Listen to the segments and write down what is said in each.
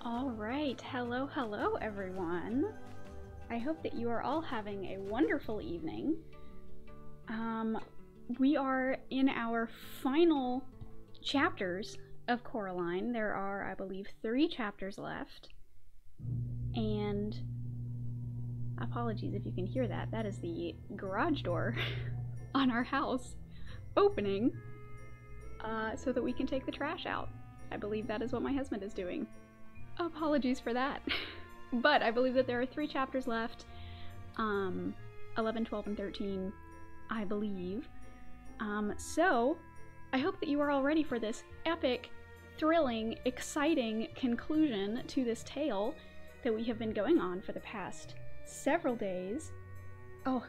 Alright, hello everyone. I hope that you are all having a wonderful evening. We are in our final chapters of Coraline. There are, I believe, 3 chapters left. And apologies if you can hear that. That is the garage door on our house opening so that we can take the trash out. I believe that is what my husband is doing. Apologies for that. But I believe that there are 3 chapters left. 11, 12, and 13, I believe. So I hope that you are all ready for this epic, thrilling, exciting conclusion to this tale that we have been going on for the past several days. Oh,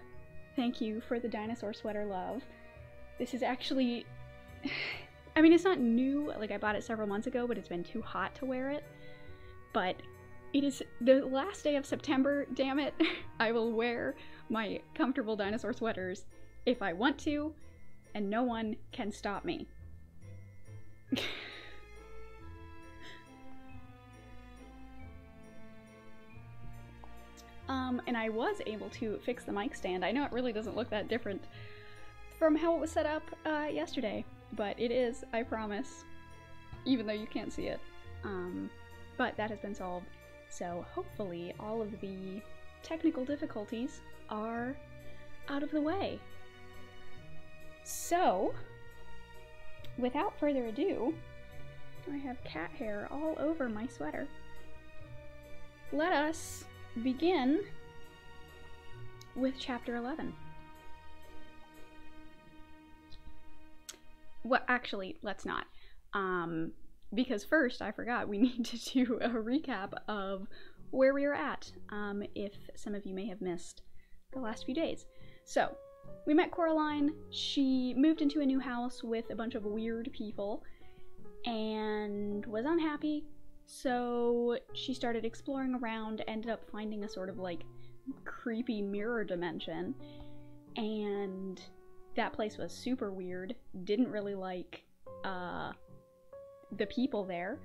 thank you for the dinosaur sweater love. This is actually... I mean, it's not new, like I bought it several months ago, but it's been too hot to wear it. But it is the last day of September, damn it. I will wear my comfortable dinosaur sweaters if I want to, and no one can stop me. And I was able to fix the mic stand. I know it really doesn't look that different from how it was set up yesterday, but it is, I promise, even though you can't see it. But that has been solved, so hopefully all of the technical difficulties are out of the way. So, without further ado, I have cat hair all over my sweater. Let us begin with chapter 11. Well, actually, let's not. Because first, I forgot, we need to do a recap of where we were at, if some of you may have missed the last few days. So, we met Coraline. She moved into a new house with a bunch of weird people and was unhappy, so she started exploring around, ended up finding a sort of like creepy mirror dimension, and that place was super weird. Didn't really like the people there.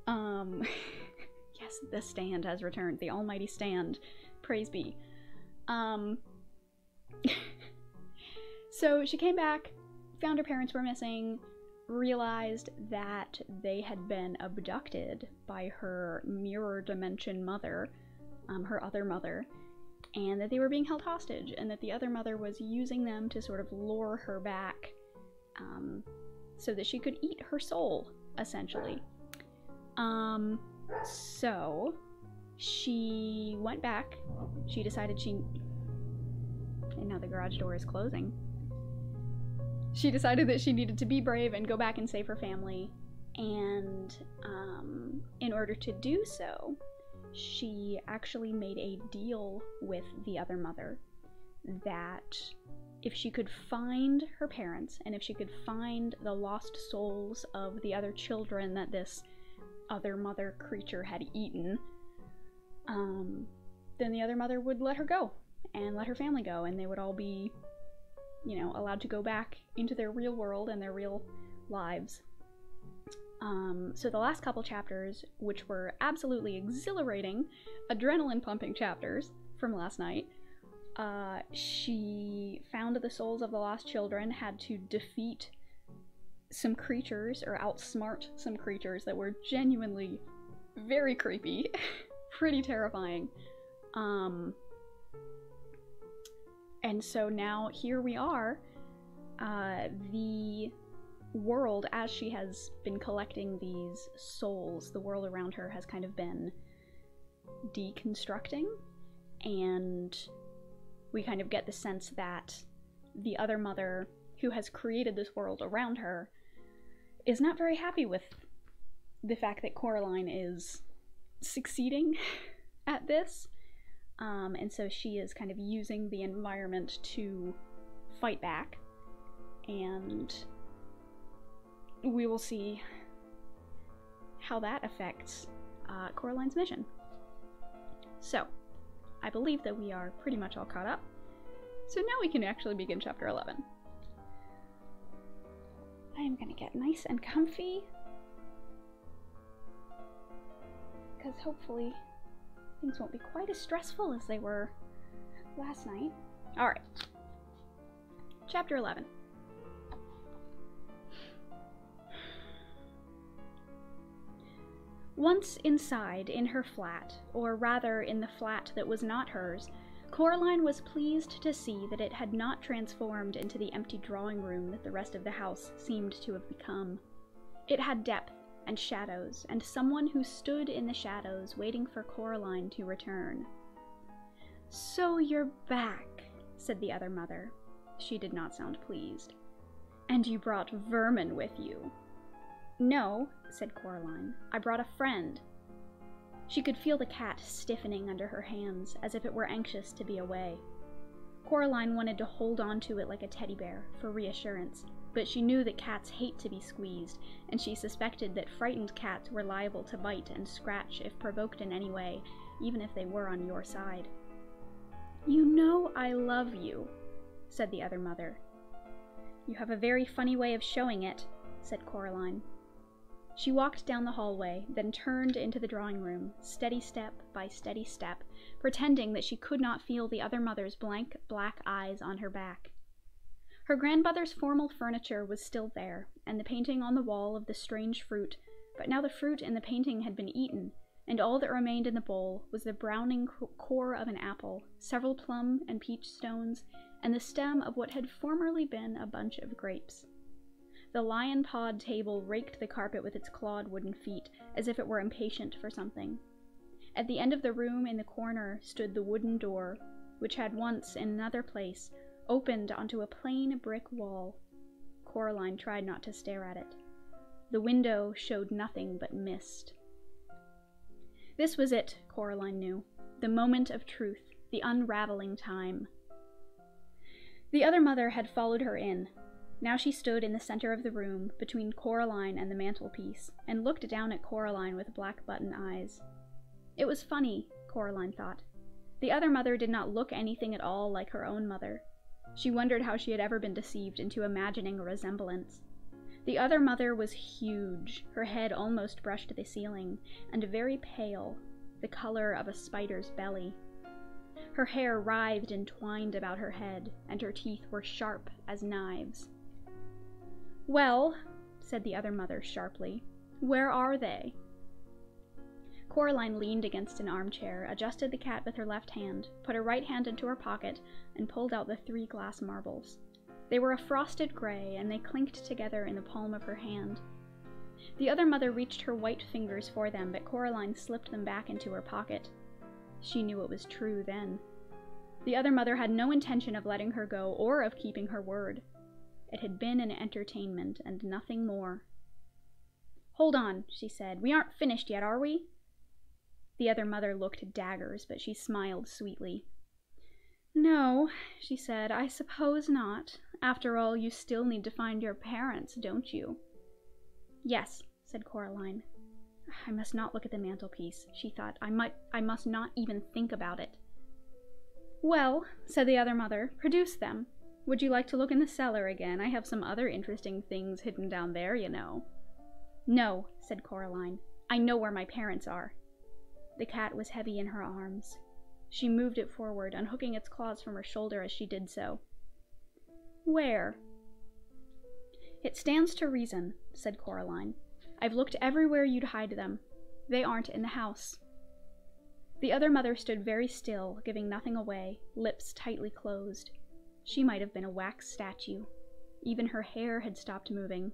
Yes, the stand has returned. The almighty stand. Praise be. So she came back, found her parents were missing, realized that they had been abducted by her mirror dimension mother, her other mother, and that they were being held hostage, and that the other mother was using them to sort of lure her back, so that she could eat her soul, essentially. So she went back. She decided and now the garage door is closing. She decided that she needed to be brave and go back and save her family, and in order to do so, she actually made a deal with the other mother that if she could find her parents, and if she could find the lost souls of the other children that this other mother creature had eaten, then the other mother would let her go, and let her family go, and they would all be, you know, allowed to go back into their real world and their real lives. So the last couple chapters, which were absolutely exhilarating, adrenaline-pumping chapters from last night, she found the souls of the lost children, had to defeat some creatures, or outsmart some creatures that were genuinely very creepy, pretty terrifying. And so now here we are, the world, as she has been collecting these souls, the world around her has kind of been deconstructing, and we kind of get the sense that the other mother who has created this world around her is not very happy with the fact that Coraline is succeeding at this, and so she is kind of using the environment to fight back, and we will see how that affects Coraline's mission. So, I believe that we are pretty much all caught up, so now we can actually begin chapter 11. I am gonna get nice and comfy, because hopefully things won't be quite as stressful as they were last night. Alright. Chapter 11. Once inside, in her flat, or rather in the flat that was not hers, Coraline was pleased to see that it had not transformed into the empty drawing room that the rest of the house seemed to have become. It had depth and shadows, and someone who stood in the shadows waiting for Coraline to return. "So you're back," said the other mother. She did not sound pleased. "And you brought vermin with you." "No," said Coraline. "I brought a friend." She could feel the cat stiffening under her hands, as if it were anxious to be away. Coraline wanted to hold on to it like a teddy bear, for reassurance, but she knew that cats hate to be squeezed, and she suspected that frightened cats were liable to bite and scratch if provoked in any way, even if they were on your side. "You know I love you," said the other mother. "You have a very funny way of showing it," said Coraline. She walked down the hallway, then turned into the drawing room, steady step by steady step, pretending that she could not feel the other mother's blank black eyes on her back. Her grandmother's formal furniture was still there, and the painting on the wall of the strange fruit, but now the fruit in the painting had been eaten, and all that remained in the bowl was the browning core of an apple, several plum and peach stones, and the stem of what had formerly been a bunch of grapes. The lion-pawed table raked the carpet with its clawed wooden feet, as if it were impatient for something. At the end of the room in the corner stood the wooden door, which had once, in another place, opened onto a plain brick wall. Coraline tried not to stare at it. The window showed nothing but mist. This was it, Coraline knew. The moment of truth, the unraveling time. The other mother had followed her in. Now she stood in the center of the room, between Coraline and the mantelpiece, and looked down at Coraline with black button eyes. It was funny, Coraline thought. The other mother did not look anything at all like her own mother. She wondered how she had ever been deceived into imagining a resemblance. The other mother was huge, her head almost brushed the ceiling, and very pale, the color of a spider's belly. Her hair writhed and twined about her head, and her teeth were sharp as knives. "Well," said the other mother sharply, "where are they?" Coraline leaned against an armchair, adjusted the cat with her left hand, put her right hand into her pocket, and pulled out the 3 glass marbles. They were a frosted gray, and they clinked together in the palm of her hand. The other mother reached her white fingers for them, but Coraline slipped them back into her pocket. She knew it was true then. The other mother had no intention of letting her go or of keeping her word. It had been an entertainment and nothing more. "Hold on," she said. "We aren't finished yet, are we?" The other mother looked daggers, but she smiled sweetly. "No," she said, "I suppose not. After all, you still need to find your parents, don't you?" "Yes," said Coraline. "I must not look at the mantelpiece," she thought. I must not even think about it." "Well," said the other mother, "produce them. Would you like to look in the cellar again? I have some other interesting things hidden down there, you know." "No," said Coraline. "I know where my parents are." The cat was heavy in her arms. She moved it forward, unhooking its claws from her shoulder as she did so. "Where?" "It stands to reason," said Coraline. "I've looked everywhere you'd hide them. They aren't in the house." The other mother stood very still, giving nothing away, lips tightly closed. She might have been a wax statue. Even her hair had stopped moving.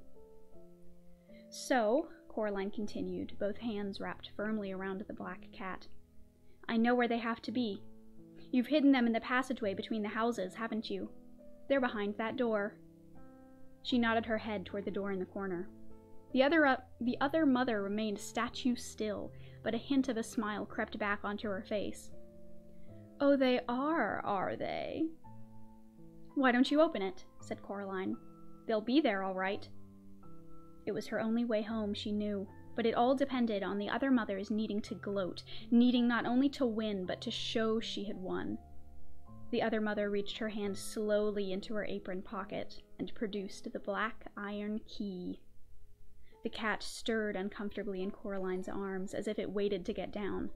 "So," Coraline continued, both hands wrapped firmly around the black cat, "I know where they have to be. You've hidden them in the passageway between the houses, haven't you? They're behind that door." She nodded her head toward the door in the corner. The other mother remained statue still, but a hint of a smile crept back onto her face. "Oh, they are they?" "Why don't you open it?" said Coraline. "They'll be there all right." It was her only way home, she knew, but it all depended on the other mother's needing to gloat, needing not only to win, but to show she had won. The other mother reached her hand slowly into her apron pocket and produced the black iron key. The cat stirred uncomfortably in Coraline's arms, as if it waited to get down.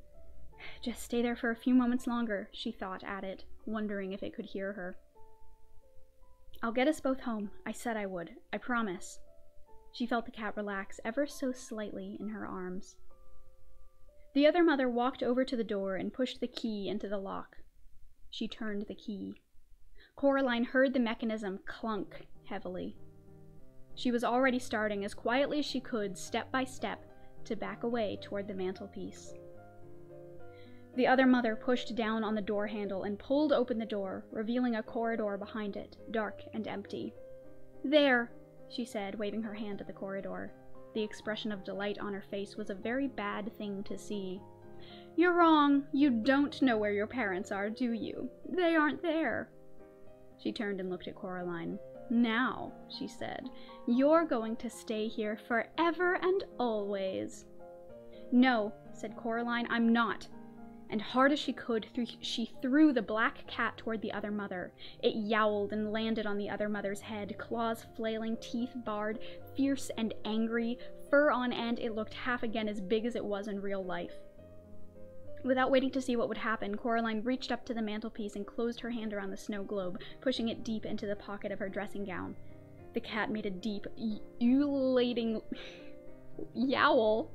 Just stay there for a few moments longer, she thought at it, wondering if it could hear her. I'll get us both home. I said I would. I promise. She felt the cat relax ever so slightly in her arms. The other mother walked over to the door and pushed the key into the lock. She turned the key. Coraline heard the mechanism clunk heavily. She was already starting as quietly as she could, step by step, to back away toward the mantelpiece. The other mother pushed down on the door handle and pulled open the door, revealing a corridor behind it, dark and empty. There, she said, waving her hand at the corridor. The expression of delight on her face was a very bad thing to see. You're wrong. You don't know where your parents are, do you? They aren't there. She turned and looked at Coraline. Now, she said, you're going to stay here forever and always. No, said Coraline, I'm not. And hard as she could, she threw the black cat toward the other mother. It yowled and landed on the other mother's head, claws flailing, teeth barred, fierce and angry, fur on end. It looked half again as big as it was in real life. Without waiting to see what would happen, Coraline reached up to the mantelpiece and closed her hand around the snow globe, pushing it deep into the pocket of her dressing gown. The cat made a deep, ululating yowl,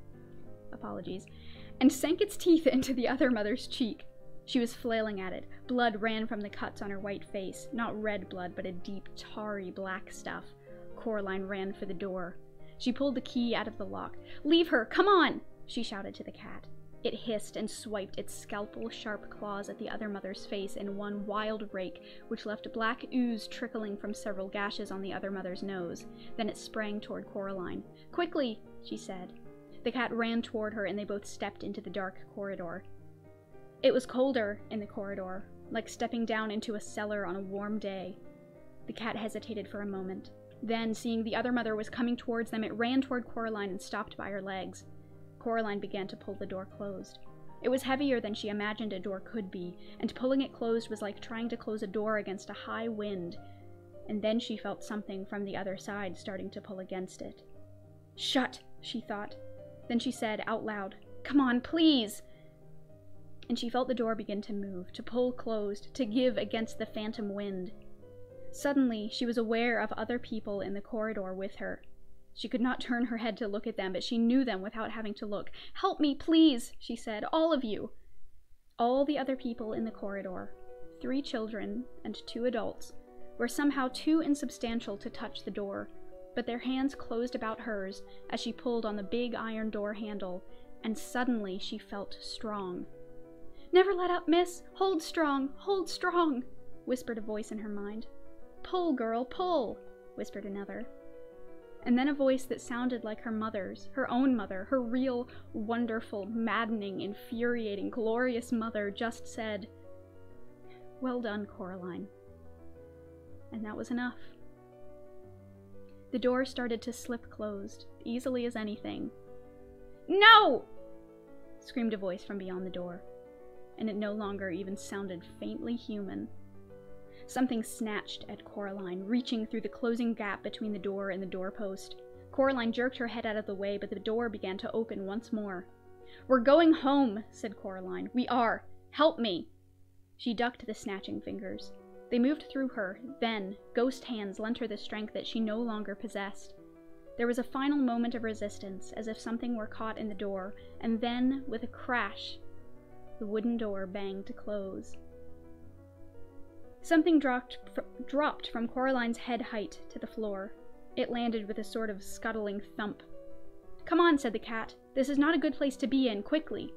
and sank its teeth into the other mother's cheek. She was flailing at it. Blood ran from the cuts on her white face, not red blood, but a deep, tarry black stuff. Coraline ran for the door. She pulled the key out of the lock. Leave her! Come on! She shouted to the cat. It hissed and swiped its scalpel-sharp claws at the other mother's face in one wild rake, which left black ooze trickling from several gashes on the other mother's nose. Then it sprang toward Coraline. Quickly, she said. The cat ran toward her, and they both stepped into the dark corridor. It was colder in the corridor, like stepping down into a cellar on a warm day. The cat hesitated for a moment. Then, seeing the other mother was coming towards them, it ran toward Coraline and stopped by her legs. Coraline began to pull the door closed. It was heavier than she imagined a door could be, and pulling it closed was like trying to close a door against a high wind. And then she felt something from the other side starting to pull against it. Shut, she thought. Then she said out loud, Come on, please! And she felt the door begin to move, to pull closed, to give against the phantom wind. Suddenly, she was aware of other people in the corridor with her. She could not turn her head to look at them, but she knew them without having to look. Help me, please, she said, all of you. All the other people in the corridor, 3 children and 2 adults, were somehow too insubstantial to touch the door, but their hands closed about hers as she pulled on the big iron door handle, and suddenly she felt strong. Never let up, miss! Hold strong! Hold strong! Whispered a voice in her mind. Pull, girl, pull! Whispered another. And then a voice that sounded like her mother's, her own mother, her real, wonderful, maddening, infuriating, glorious mother just said, Well done, Coraline. And that was enough. The door started to slip closed, easily as anything. No! Screamed a voice from beyond the door, and it no longer even sounded faintly human. Something snatched at Coraline, reaching through the closing gap between the door and the doorpost. Coraline jerked her head out of the way, but the door began to open once more. We're going home, said Coraline. We are. Help me. She ducked the snatching fingers. They moved through her, then ghost hands lent her the strength that she no longer possessed. There was a final moment of resistance, as if something were caught in the door, and then, with a crash, the wooden door banged to close. Something dropped from Coraline's head height to the floor. It landed with a sort of scuttling thump. Come on, said the cat. This is not a good place to be in, quickly.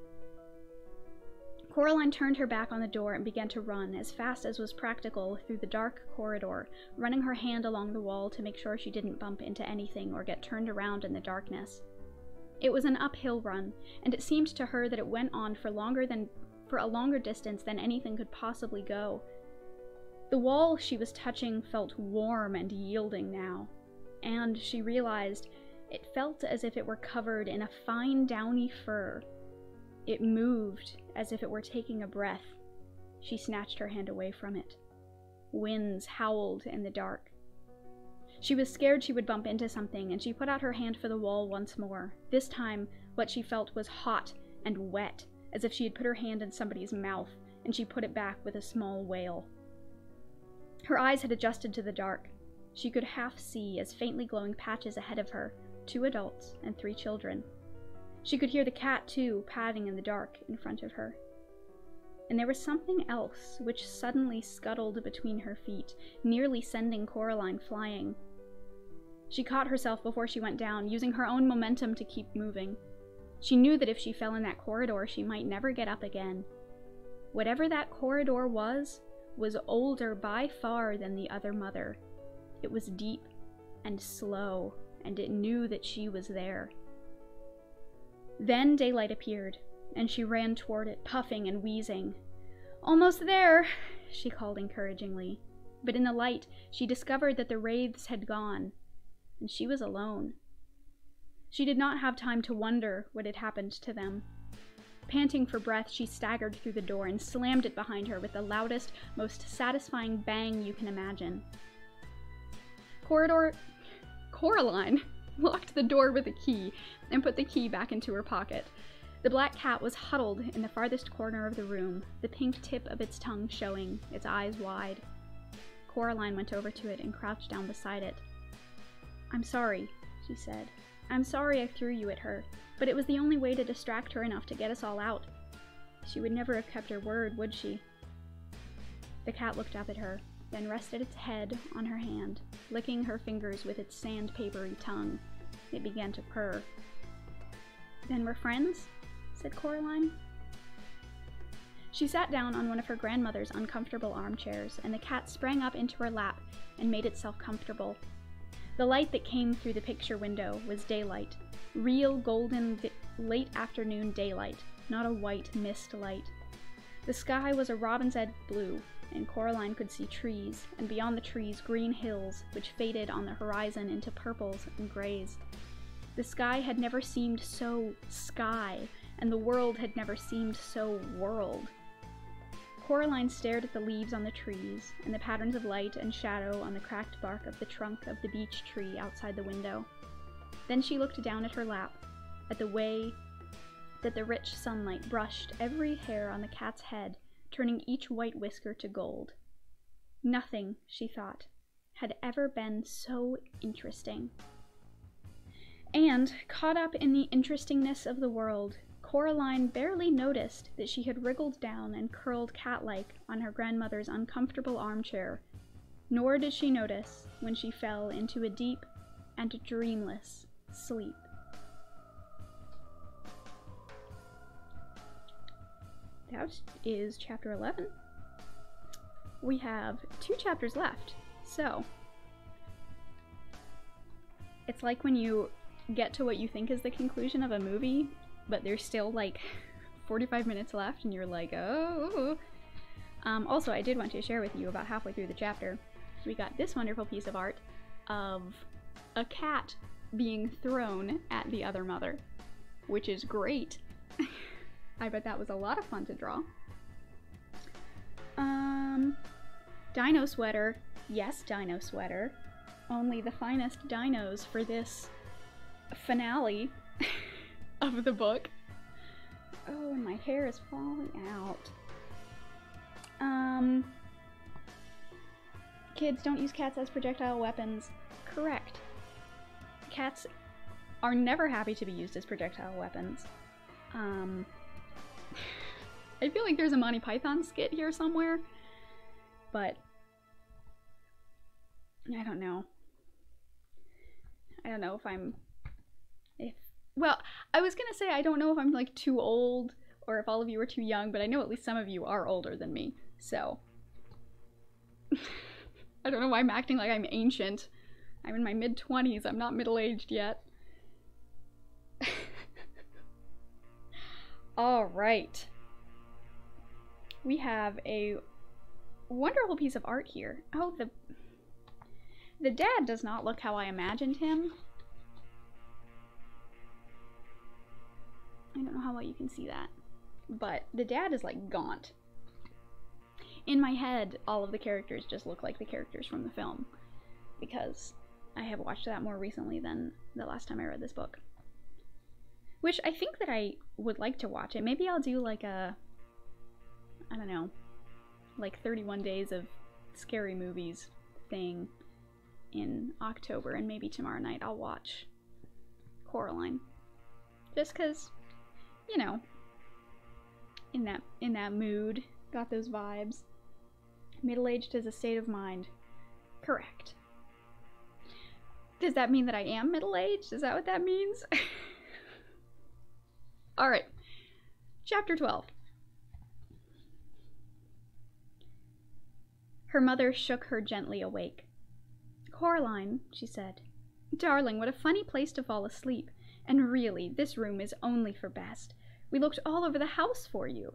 Coraline turned her back on the door and began to run, as fast as was practical, through the dark corridor, running her hand along the wall to make sure she didn't bump into anything or get turned around in the darkness. It was an uphill run, and it seemed to her that it went on for a longer distance than anything could possibly go. The wall she was touching felt warm and yielding now, and she realized it felt as if it were covered in a fine downy fur. It moved as if it were taking a breath. She snatched her hand away from it. Winds howled in the dark. She was scared she would bump into something, and she put out her hand for the wall once more. This time, what she felt was hot and wet, as if she had put her hand in somebody's mouth, and she put it back with a small wail. Her eyes had adjusted to the dark. She could half see, as faintly glowing patches ahead of her, 2 adults and 3 children. She could hear the cat, too, padding in the dark in front of her. And there was something else which suddenly scuttled between her feet, nearly sending Coraline flying. She caught herself before she went down, using her own momentum to keep moving. She knew that if she fell in that corridor, she might never get up again. Whatever that corridor was older by far than the other mother. It was deep and slow, and it knew that she was there. Then daylight appeared, and she ran toward it, puffing and wheezing. "Almost there," she called encouragingly. But in the light, she discovered that the wraiths had gone, and she was alone. She did not have time to wonder what had happened to them. Panting for breath, she staggered through the door and slammed it behind her with the loudest, most satisfying bang you can imagine. Coraline locked the door with a key and put the key back into her pocket. The black cat was huddled in the farthest corner of the room, the pink tip of its tongue showing, its eyes wide. Coraline went over to it and crouched down beside it. "I'm sorry," she said. "I'm sorry I threw you at her, but it was the only way to distract her enough to get us all out. She would never have kept her word, would she?" The cat looked up at her, then rested its head on her hand, licking her fingers with its sandpapery tongue. It began to purr. "Then we're friends?" said Coraline. She sat down on one of her grandmother's uncomfortable armchairs, and the cat sprang up into her lap and made itself comfortable. The light that came through the picture window was daylight, real golden late afternoon daylight, not a white mist light. The sky was a robin's egg blue, and Coraline could see trees, and beyond the trees green hills, which faded on the horizon into purples and grays. The sky had never seemed so sky, and the world had never seemed so world. Coraline stared at the leaves on the trees, and the patterns of light and shadow on the cracked bark of the trunk of the beech tree outside the window. Then she looked down at her lap, at the way that the rich sunlight brushed every hair on the cat's head, turning each white whisker to gold. Nothing, she thought, had ever been so interesting. And, caught up in the interestingness of the world, Coraline barely noticed that she had wriggled down and curled cat-like on her grandmother's uncomfortable armchair, nor did she notice when she fell into a deep and dreamless sleep. That is chapter 11. We have 2 chapters left, so it's like when you get to what you think is the conclusion of a movie, but there's still like 45 minutes left and you're like, oh. Also, I did want to share with you about halfway through the chapter, we got this wonderful piece of art of a cat being thrown at the other mother, which is great. I bet that was a lot of fun to draw. Dino sweater. Yes, dino sweater. Only the finest dinos for this finale of the book. Oh, and my hair is falling out. Kids, don't use cats as projectile weapons. Correct. Cats are never happy to be used as projectile weapons. I feel like there's a Monty Python skit here somewhere, but I don't know. I don't know if well, I was gonna say I don't know if I'm like too old or if all of you are too young, but I know at least some of you are older than me, so I don't know why I'm acting like I'm ancient. I'm in my mid-20s, I'm not middle-aged yet. Alright. We have a wonderful piece of art here. Oh, the dad does not look how I imagined him. I don't know how well you can see that, but the dad is like gaunt. In my head, all of the characters just look like the characters from the film, because I have watched that more recently than the last time I read this book. Which I think that I would like to watch it. Maybe I'll do like a, I don't know, like 31 days of scary movies thing in October, and maybe tomorrow night I'll watch Coraline. Just cause, you know, in that mood, got those vibes. Middle-aged is a state of mind. Correct. Does that mean that I am middle-aged? Is that what that means? Alright. Chapter 12. Her mother shook her gently awake. Coraline, she said. Darling, what a funny place to fall asleep. And really, this room is only for best. We looked all over the house for you.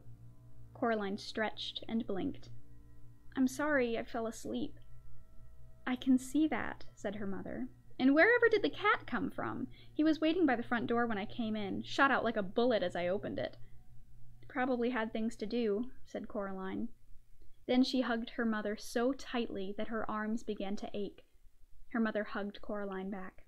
Coraline stretched and blinked. I'm sorry I fell asleep. I can see that, said her mother. And wherever did the cat come from? He was waiting by the front door when I came in, shot out like a bullet as I opened it. Probably had things to do, said Coraline. Then she hugged her mother so tightly that her arms began to ache. Her mother hugged Coraline back.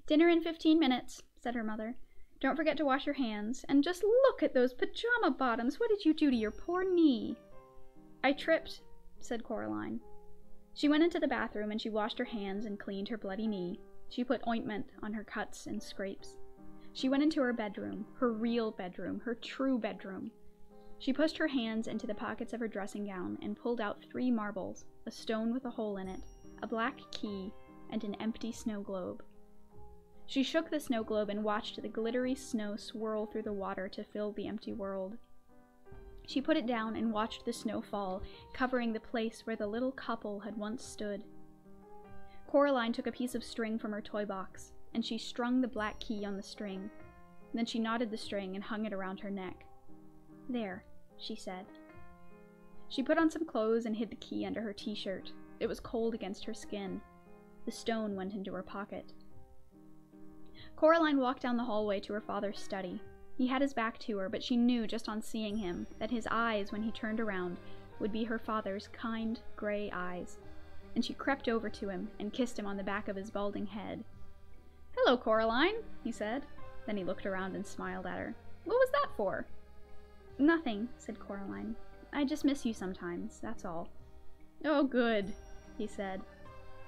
Dinner in 15 minutes, said her mother. Don't forget to wash your hands. And just look at those pajama bottoms. What did you do to your poor knee? I tripped, said Coraline. She went into the bathroom and she washed her hands and cleaned her bloody knee. She put ointment on her cuts and scrapes. She went into her bedroom, her real bedroom, her true bedroom. She pushed her hands into the pockets of her dressing gown and pulled out 3 marbles, a stone with a hole in it, a black key, and an empty snow globe. She shook the snow globe and watched the glittery snow swirl through the water to fill the empty world. She put it down and watched the snow fall, covering the place where the little couple had once stood. Coraline took a piece of string from her toy box, and she strung the black key on the string. Then she knotted the string and hung it around her neck. There, she said. She put on some clothes and hid the key under her t-shirt. It was cold against her skin. The stone went into her pocket. Coraline walked down the hallway to her father's study. He had his back to her, but she knew just on seeing him that his eyes, when he turned around, would be her father's kind, gray eyes. And she crept over to him and kissed him on the back of his balding head. Hello, Coraline, he said. Then he looked around and smiled at her. What was that for? Nothing, said Coraline. I just miss you sometimes, that's all. Oh, good, he said.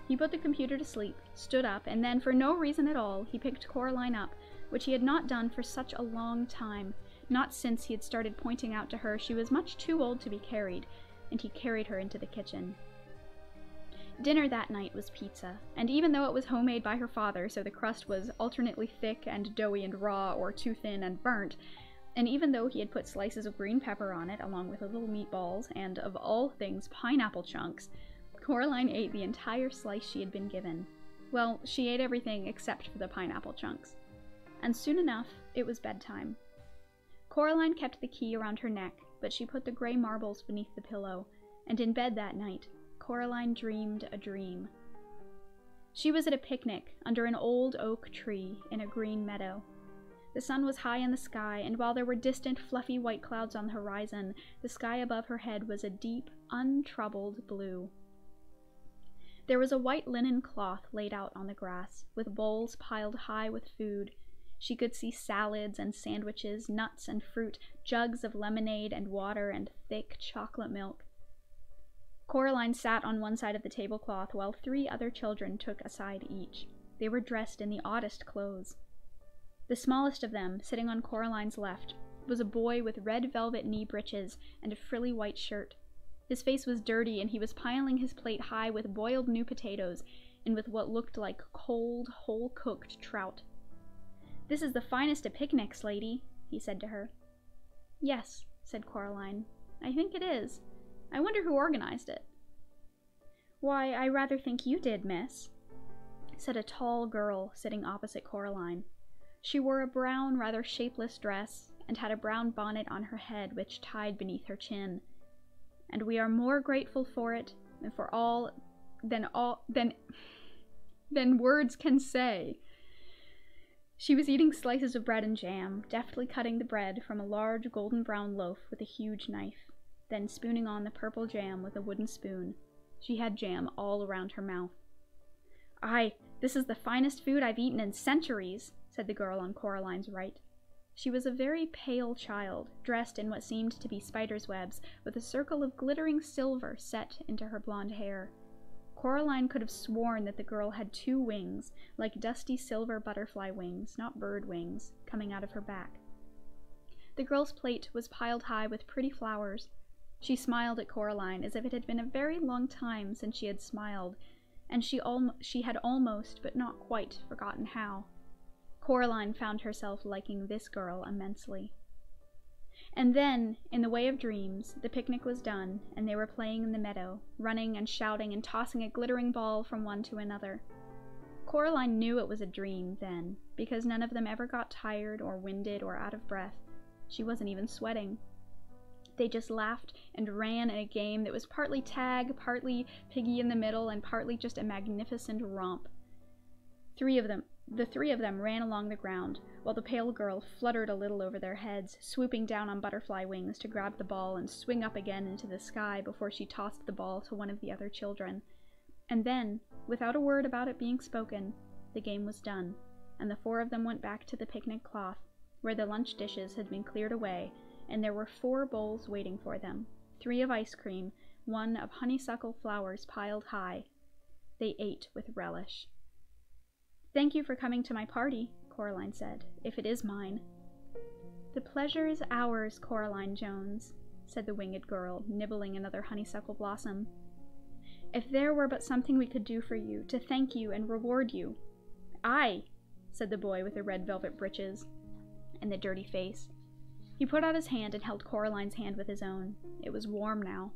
He put the computer to sleep, stood up, and then, for no reason at all, he picked Coraline up, which he had not done for such a long time, not since he had started pointing out to her she was much too old to be carried, and he carried her into the kitchen. Dinner that night was pizza, and even though it was homemade by her father, so the crust was alternately thick and doughy and raw, or too thin and burnt, and even though he had put slices of green pepper on it, along with little meatballs, and, of all things, pineapple chunks, Coraline ate the entire slice she had been given. Well, she ate everything except for the pineapple chunks. And soon enough, it was bedtime. Coraline kept the key around her neck, but she put the gray marbles beneath the pillow, and in bed that night, Coraline dreamed a dream. She was at a picnic under an old oak tree in a green meadow. The sun was high in the sky, and while there were distant, fluffy white clouds on the horizon, the sky above her head was a deep, untroubled blue. There was a white linen cloth laid out on the grass, with bowls piled high with food. She could see salads and sandwiches, nuts and fruit, jugs of lemonade and water, and thick chocolate milk. Coraline sat on one side of the tablecloth while 3 other children took a side each. They were dressed in the oddest clothes. The smallest of them, sitting on Coraline's left, was a boy with red velvet knee breeches and a frilly white shirt. His face was dirty, and he was piling his plate high with boiled new potatoes and with what looked like cold, whole-cooked trout. "This is the finest of picnics, lady," he said to her. "Yes," said Coraline. "I think it is. I wonder who organized it." "Why, I rather think you did, miss," said a tall girl sitting opposite Coraline. She wore a brown, rather shapeless dress, and had a brown bonnet on her head which tied beneath her chin. "And we are more grateful for it than words can say." She was eating slices of bread and jam, deftly cutting the bread from a large golden brown loaf with a huge knife, then spooning on the purple jam with a wooden spoon. She had jam all around her mouth. "Aye, this is the finest food I've eaten in centuries," said the girl on Coraline's right. She was a very pale child, dressed in what seemed to be spider's webs, with a circle of glittering silver set into her blonde hair. Coraline could have sworn that the girl had 2 wings, like dusty silver butterfly wings, not bird wings, coming out of her back. The girl's plate was piled high with pretty flowers. She smiled at Coraline as if it had been a very long time since she had smiled, and she had almost, but not quite, forgotten how. Coraline found herself liking this girl immensely. And then, in the way of dreams, the picnic was done, and they were playing in the meadow, running and shouting and tossing a glittering ball from one to another. Coraline knew it was a dream then, because none of them ever got tired or winded or out of breath. She wasn't even sweating. They just laughed and ran in a game that was partly tag, partly piggy in the middle, and partly just a magnificent romp. The three of them ran along the ground, while the pale girl fluttered a little over their heads, swooping down on butterfly wings to grab the ball and swing up again into the sky before she tossed the ball to one of the other children. And then, without a word about it being spoken, the game was done, and the 4 of them went back to the picnic cloth, where the lunch dishes had been cleared away, and there were 4 bowls waiting for them, 3 of ice cream, 1 of honeysuckle flowers piled high. They ate with relish. "Thank you for coming to my party," Coraline said, "if it is mine." "The pleasure is ours, Coraline Jones," said the winged girl, nibbling another honeysuckle blossom. "If there were but something we could do for you, to thank you and reward you." "Aye," said the boy with the red velvet breeches and the dirty face. He put out his hand and held Coraline's hand with his own. It was warm now.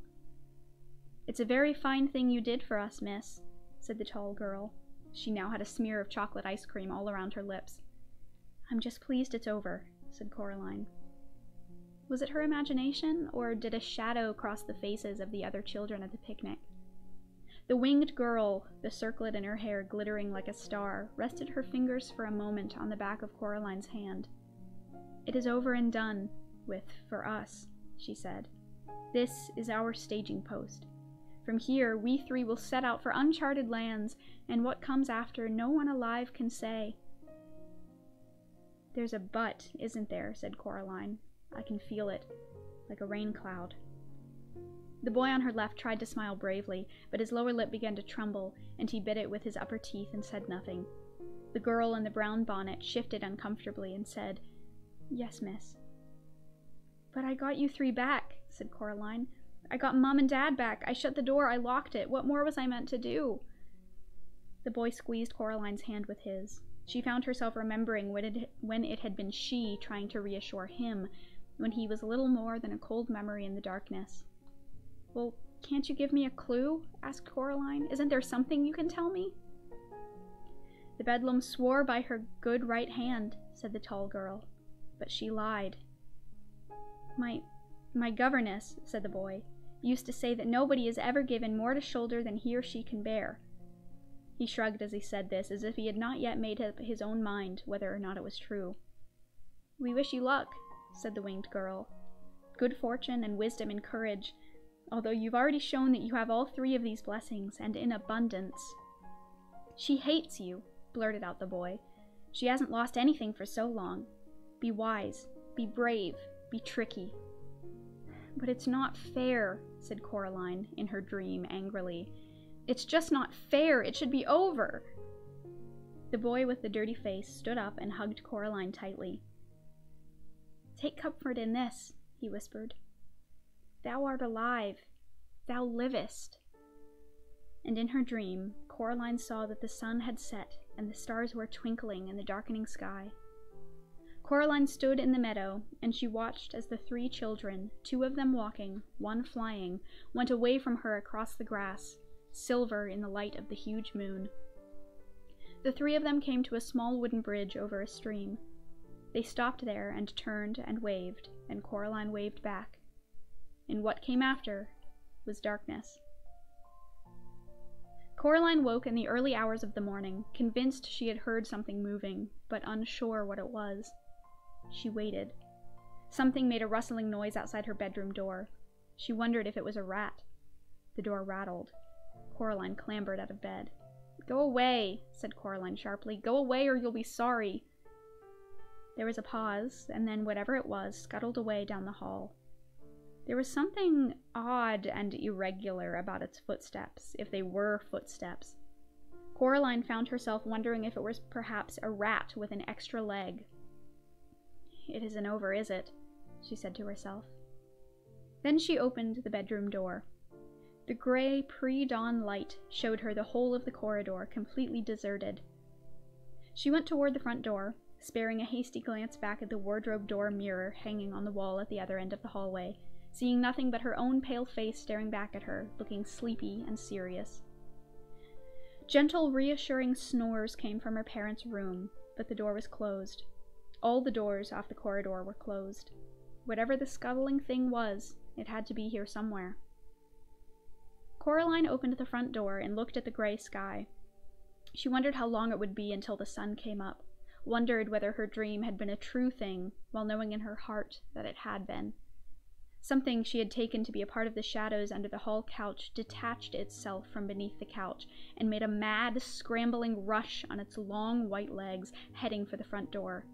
"It's a very fine thing you did for us, miss," said the tall girl. She now had a smear of chocolate ice cream all around her lips. "I'm just pleased it's over," said Coraline. Was it her imagination, or did a shadow cross the faces of the other children at the picnic? The winged girl, the circlet in her hair glittering like a star, rested her fingers for a moment on the back of Coraline's hand. "It is over and done with for us," she said. "This is our staging post. From here, we 3 will set out for uncharted lands, and what comes after no one alive can say." "There's a but, isn't there?" said Coraline. "I can feel it, like a rain cloud." The boy on her left tried to smile bravely, but his lower lip began to tremble, and he bit it with his upper teeth and said nothing. The girl in the brown bonnet shifted uncomfortably and said, "Yes, miss." "But I got you 3 back," said Coraline. "I got Mom and Dad back. I shut the door. I locked it. What more was I meant to do?" The boy squeezed Coraline's hand with his. She found herself remembering when it had been she trying to reassure him, when he was little more than a cold memory in the darkness. "Well, can't you give me a clue?" asked Coraline. "Isn't there something you can tell me?" "The Bedlam swore by her good right hand," said the tall girl, "but she lied." My governess," said the boy, "used to say that nobody is ever given more to shoulder than he or she can bear." He shrugged as he said this, as if he had not yet made up his own mind whether or not it was true. "We wish you luck," said the winged girl. "Good fortune and wisdom and courage, although you've already shown that you have all 3 of these blessings, and in abundance." "She hates you," blurted out the boy. "She hasn't lost anything for so long. Be wise, be brave, be tricky." "But it's not fair," said Coraline in her dream angrily. "It's just not fair. It should be over." The boy with the dirty face stood up and hugged Coraline tightly. "Take comfort in this," he whispered. "Thou art alive. Thou livest." And in her dream, Coraline saw that the sun had set and the stars were twinkling in the darkening sky. Coraline stood in the meadow, and she watched as the 3 children, 2 of them walking, 1 flying, went away from her across the grass, silver in the light of the huge moon. The 3 of them came to a small wooden bridge over a stream. They stopped there and turned and waved, and Coraline waved back. And what came after was darkness. Coraline woke in the early hours of the morning, convinced she had heard something moving, but unsure what it was. She waited. Something made a rustling noise outside her bedroom door. She wondered if it was a rat. The door rattled. Coraline clambered out of bed. Go away, said Coraline sharply. Go away or you'll be sorry. There was a pause, and then whatever it was scuttled away down the hall. There was something odd and irregular about its footsteps, if they were footsteps. Coraline found herself wondering if it was perhaps a rat with an extra leg. It isn't over, is it? She said to herself. Then she opened the bedroom door. The gray pre-dawn light showed her the whole of the corridor, completely deserted. She went toward the front door, sparing a hasty glance back at the wardrobe door mirror hanging on the wall at the other end of the hallway, seeing nothing but her own pale face staring back at her, looking sleepy and serious. Gentle, reassuring snores came from her parents' room, but the door was closed. All the doors off the corridor were closed. Whatever the scuttling thing was, it had to be here somewhere. Coraline opened the front door and looked at the gray sky. She wondered how long it would be until the sun came up, wondered whether her dream had been a true thing, while knowing in her heart that it had been. Something she had taken to be a part of the shadows under the hall couch detached itself from beneath the couch and made a mad, scrambling rush on its long white legs, heading for the front door.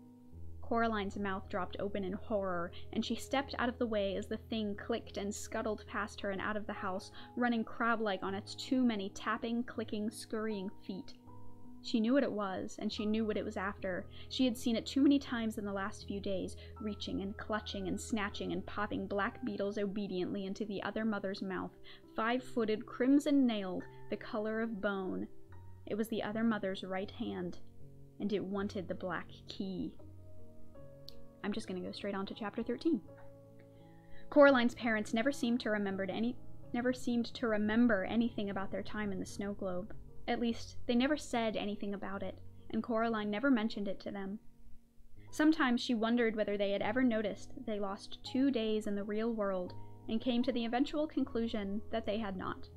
Coraline's mouth dropped open in horror, and she stepped out of the way as the thing clicked and scuttled past her and out of the house, running crab-like on its too many tapping, clicking, scurrying feet. She knew what it was, and she knew what it was after. She had seen it too many times in the last few days, reaching and clutching and snatching and popping black beetles obediently into the other mother's mouth, 5-footed, crimson-nailed, the color of bone. It was the other mother's right hand, and it wanted the black key. I'm just going to go straight on to chapter 13. Coraline's parents never seemed to remember anything about their time in the snow globe. At least, they never said anything about it, and Coraline never mentioned it to them. Sometimes she wondered whether they had ever noticed that they lost 2 days in the real world, and came to the eventual conclusion that they had not.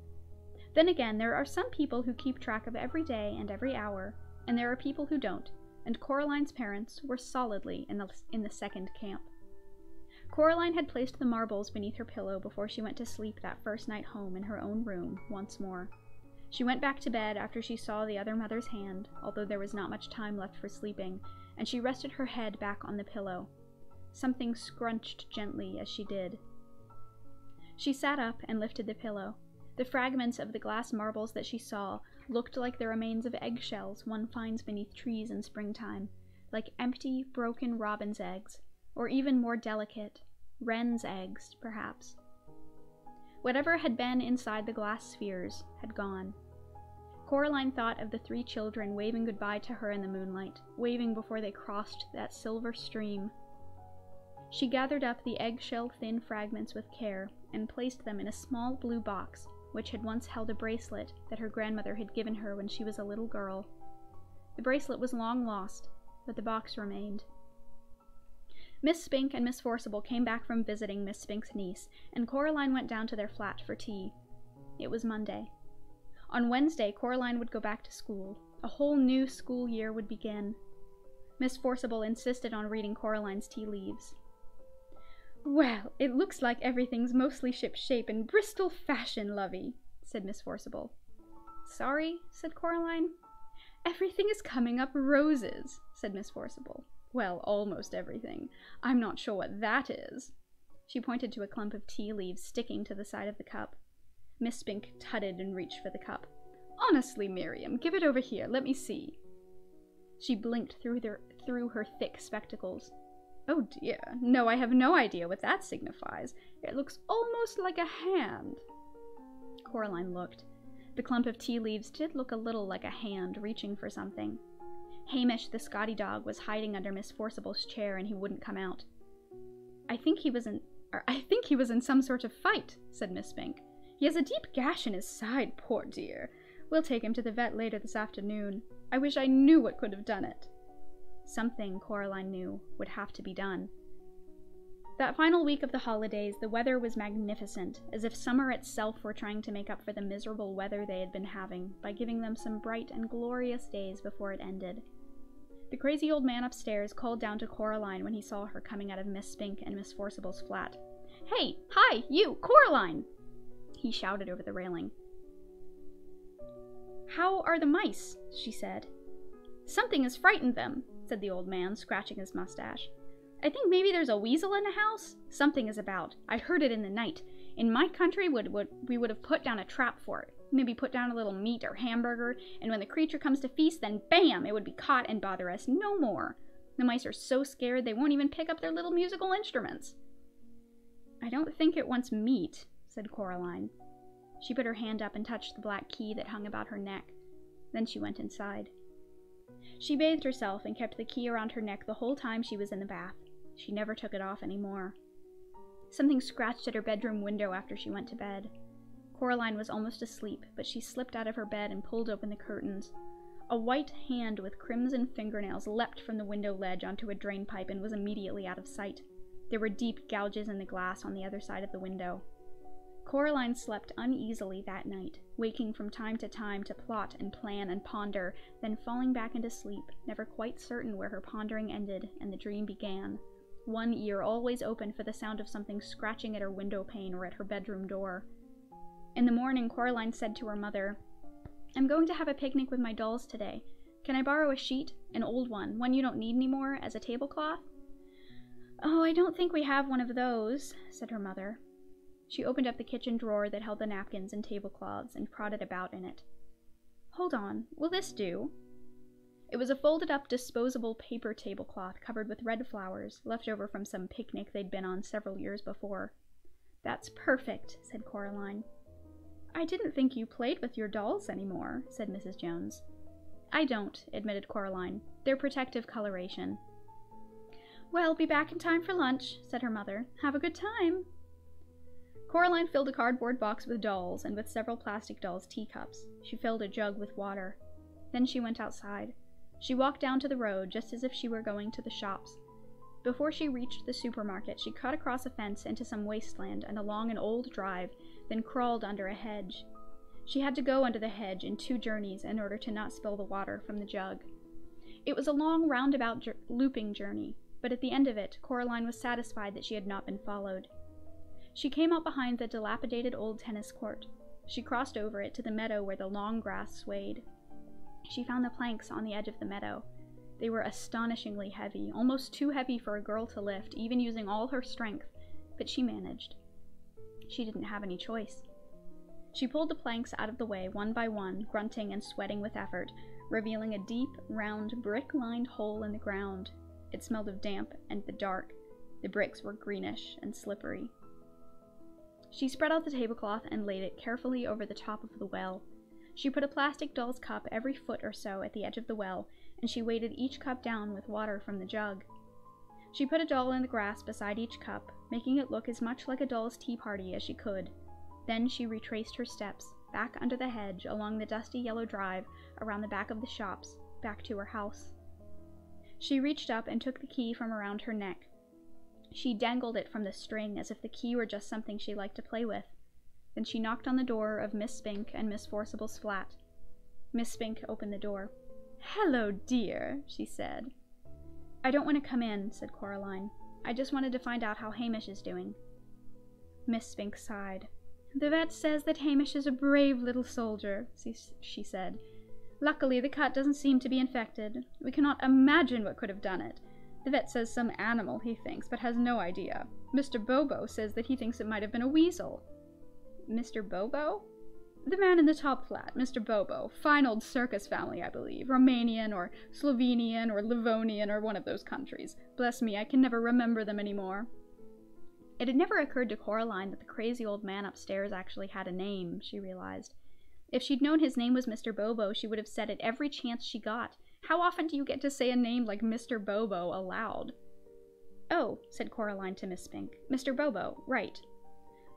Then again, there are some people who keep track of every day and every hour, and there are people who don't, and Coraline's parents were solidly in the second camp. Coraline had placed the marbles beneath her pillow before she went to sleep that first night home in her own room once more. She went back to bed after she saw the other mother's hand, although there was not much time left for sleeping, and she rested her head back on the pillow. Something scrunched gently as she did. She sat up and lifted the pillow. The fragments of the glass marbles that she saw looked like the remains of eggshells one finds beneath trees in springtime, like empty, broken robin's eggs, or even more delicate, wren's eggs, perhaps. Whatever had been inside the glass spheres had gone. Coraline thought of the 3 children waving goodbye to her in the moonlight, waving before they crossed that silver stream. She gathered up the eggshell-thin fragments with care and placed them in a small blue box, which had once held a bracelet that her grandmother had given her when she was a little girl. The bracelet was long lost, but the box remained. Miss Spink and Miss Forcible came back from visiting Miss Spink's niece, and Coraline went down to their flat for tea. It was Monday. On Wednesday, Coraline would go back to school. A whole new school year would begin. Miss Forcible insisted on reading Coraline's tea leaves. "Well, it looks like everything's mostly ship-shape in Bristol fashion, lovey," said Miss Forcible. "Sorry," said Coraline. "Everything is coming up roses," said Miss Forcible. "Well, almost everything. I'm not sure what that is." She pointed to a clump of tea leaves sticking to the side of the cup. Miss Spink tutted and reached for the cup. "Honestly, Miriam, give it over here. Let me see." She blinked through her thick spectacles. "Oh dear, no, I have no idea what that signifies. It looks almost like a hand." Coraline looked. The clump of tea leaves did look a little like a hand reaching for something. Hamish, the Scotty dog, was hiding under Miss Forcible's chair, and he wouldn't come out. I think he was in some sort of fight," said Miss Spink. "He has a deep gash in his side, poor dear. We'll take him to the vet later this afternoon. I wish I knew what could have done it." Something, Coraline knew, would have to be done. That final week of the holidays, the weather was magnificent, as if summer itself were trying to make up for the miserable weather they had been having by giving them some bright and glorious days before it ended. The crazy old man upstairs called down to Coraline when he saw her coming out of Miss Spink and Miss Forcible's flat. "Hey, hi, you, Coraline!" he shouted over the railing. How are the mice? She said. Something has frightened them, said the old man, scratching his mustache. I think maybe there's a weasel in the house. Something is about. I heard it in the night. In my country, we would have put down a trap for it. Maybe put down a little meat or hamburger, and when the creature comes to feast, then bam, it would be caught and bother us no more. The mice are so scared they won't even pick up their little musical instruments. I don't think it wants meat, said Coraline. She put her hand up and touched the black key that hung about her neck. Then she went inside. She bathed herself and kept the key around her neck the whole time she was in the bath. She never took it off anymore. Something scratched at her bedroom window after she went to bed. Coraline was almost asleep, but she slipped out of her bed and pulled open the curtains. A white hand with crimson fingernails leapt from the window ledge onto a drain pipe and was immediately out of sight. There were deep gouges in the glass on the other side of the window. Coraline slept uneasily that night, waking from time to time to plot and plan and ponder, then falling back into sleep, never quite certain where her pondering ended and the dream began. One ear always open for the sound of something scratching at her window pane or at her bedroom door. In the morning, Coraline said to her mother, I'm going to have a picnic with my dolls today. Can I borrow a sheet? An old one you don't need anymore, as a tablecloth? Oh, I don't think we have one of those, said her mother. She opened up the kitchen drawer that held the napkins and tablecloths and prodded about in it. Hold on, will this do? It was a folded-up, disposable paper tablecloth covered with red flowers, left over from some picnic they'd been on several years before. That's perfect, said Coraline. I didn't think you played with your dolls anymore, said Mrs. Jones. I don't, admitted Coraline. They're protective coloration. Well, be back in time for lunch, said her mother. Have a good time. Coraline filled a cardboard box with dolls and with several plastic dolls' teacups. She filled a jug with water. Then she went outside. She walked down to the road just as if she were going to the shops. Before she reached the supermarket, she cut across a fence into some wasteland and along an old drive, then crawled under a hedge. She had to go under the hedge in 2 journeys in order to not spill the water from the jug. It was a long, roundabout, looping journey, but at the end of it, Coraline was satisfied that she had not been followed. She came out behind the dilapidated old tennis court. She crossed over it to the meadow where the long grass swayed. She found the planks on the edge of the meadow. They were astonishingly heavy, almost too heavy for a girl to lift, even using all her strength, but she managed. She didn't have any choice. She pulled the planks out of the way one by one, grunting and sweating with effort, revealing a deep, round, brick-lined hole in the ground. It smelled of damp and the dark. The bricks were greenish and slippery. She spread out the tablecloth and laid it carefully over the top of the well. She put a plastic doll's cup every foot or so at the edge of the well, and she weighted each cup down with water from the jug. She put a doll in the grass beside each cup, making it look as much like a doll's tea party as she could. Then she retraced her steps, back under the hedge, along the dusty yellow drive, around the back of the shops, back to her house. She reached up and took the key from around her neck. She dangled it from the string as if the key were just something she liked to play with. Then she knocked on the door of Miss Spink and Miss Forcible's flat. Miss Spink opened the door. "Hello, dear," she said. "I don't want to come in," said Coraline. "I just wanted to find out how Hamish is doing." Miss Spink sighed. "The vet says that Hamish is a brave little soldier," she said. "Luckily, the cut doesn't seem to be infected. We cannot imagine what could have done it. The vet says some animal, he thinks, but has no idea. Mr. Bobo says that he thinks it might have been a weasel." "Mr. Bobo?" "The man in the top flat, Mr. Bobo. Fine old circus family, I believe. Romanian or Slovenian or Livonian or one of those countries. Bless me, I can never remember them anymore." It had never occurred to Coraline that the crazy old man upstairs actually had a name, she realized. If she'd known his name was Mr. Bobo, she would have said it every chance she got. How often do you get to say a name like Mr. Bobo aloud? "Oh," said Coraline to Miss Spink. "Mr. Bobo, right.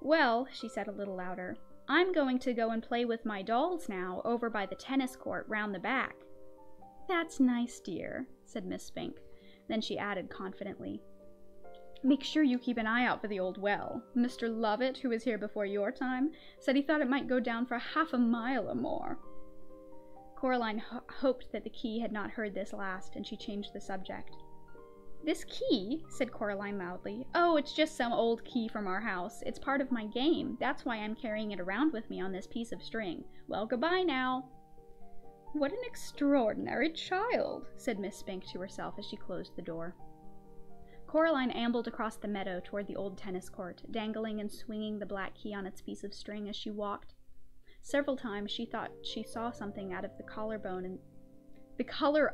Well," she said a little louder, "I'm going to go and play with my dolls now, over by the tennis court round the back." "That's nice, dear," said Miss Spink. Then she added confidently, "Make sure you keep an eye out for the old well. Mr. Lovett, who was here before your time, said he thought it might go down for half a mile or more." Coraline hoped that the key had not heard this last, and she changed the subject. "This key?" said Coraline loudly. "Oh, it's just some old key from our house. It's part of my game. That's why I'm carrying it around with me on this piece of string. Well, goodbye now." What an extraordinary child, said Miss Spink to herself as she closed the door. Coraline ambled across the meadow toward the old tennis court, dangling and swinging the black key on its piece of string as she walked. Several times she thought she saw something out of the color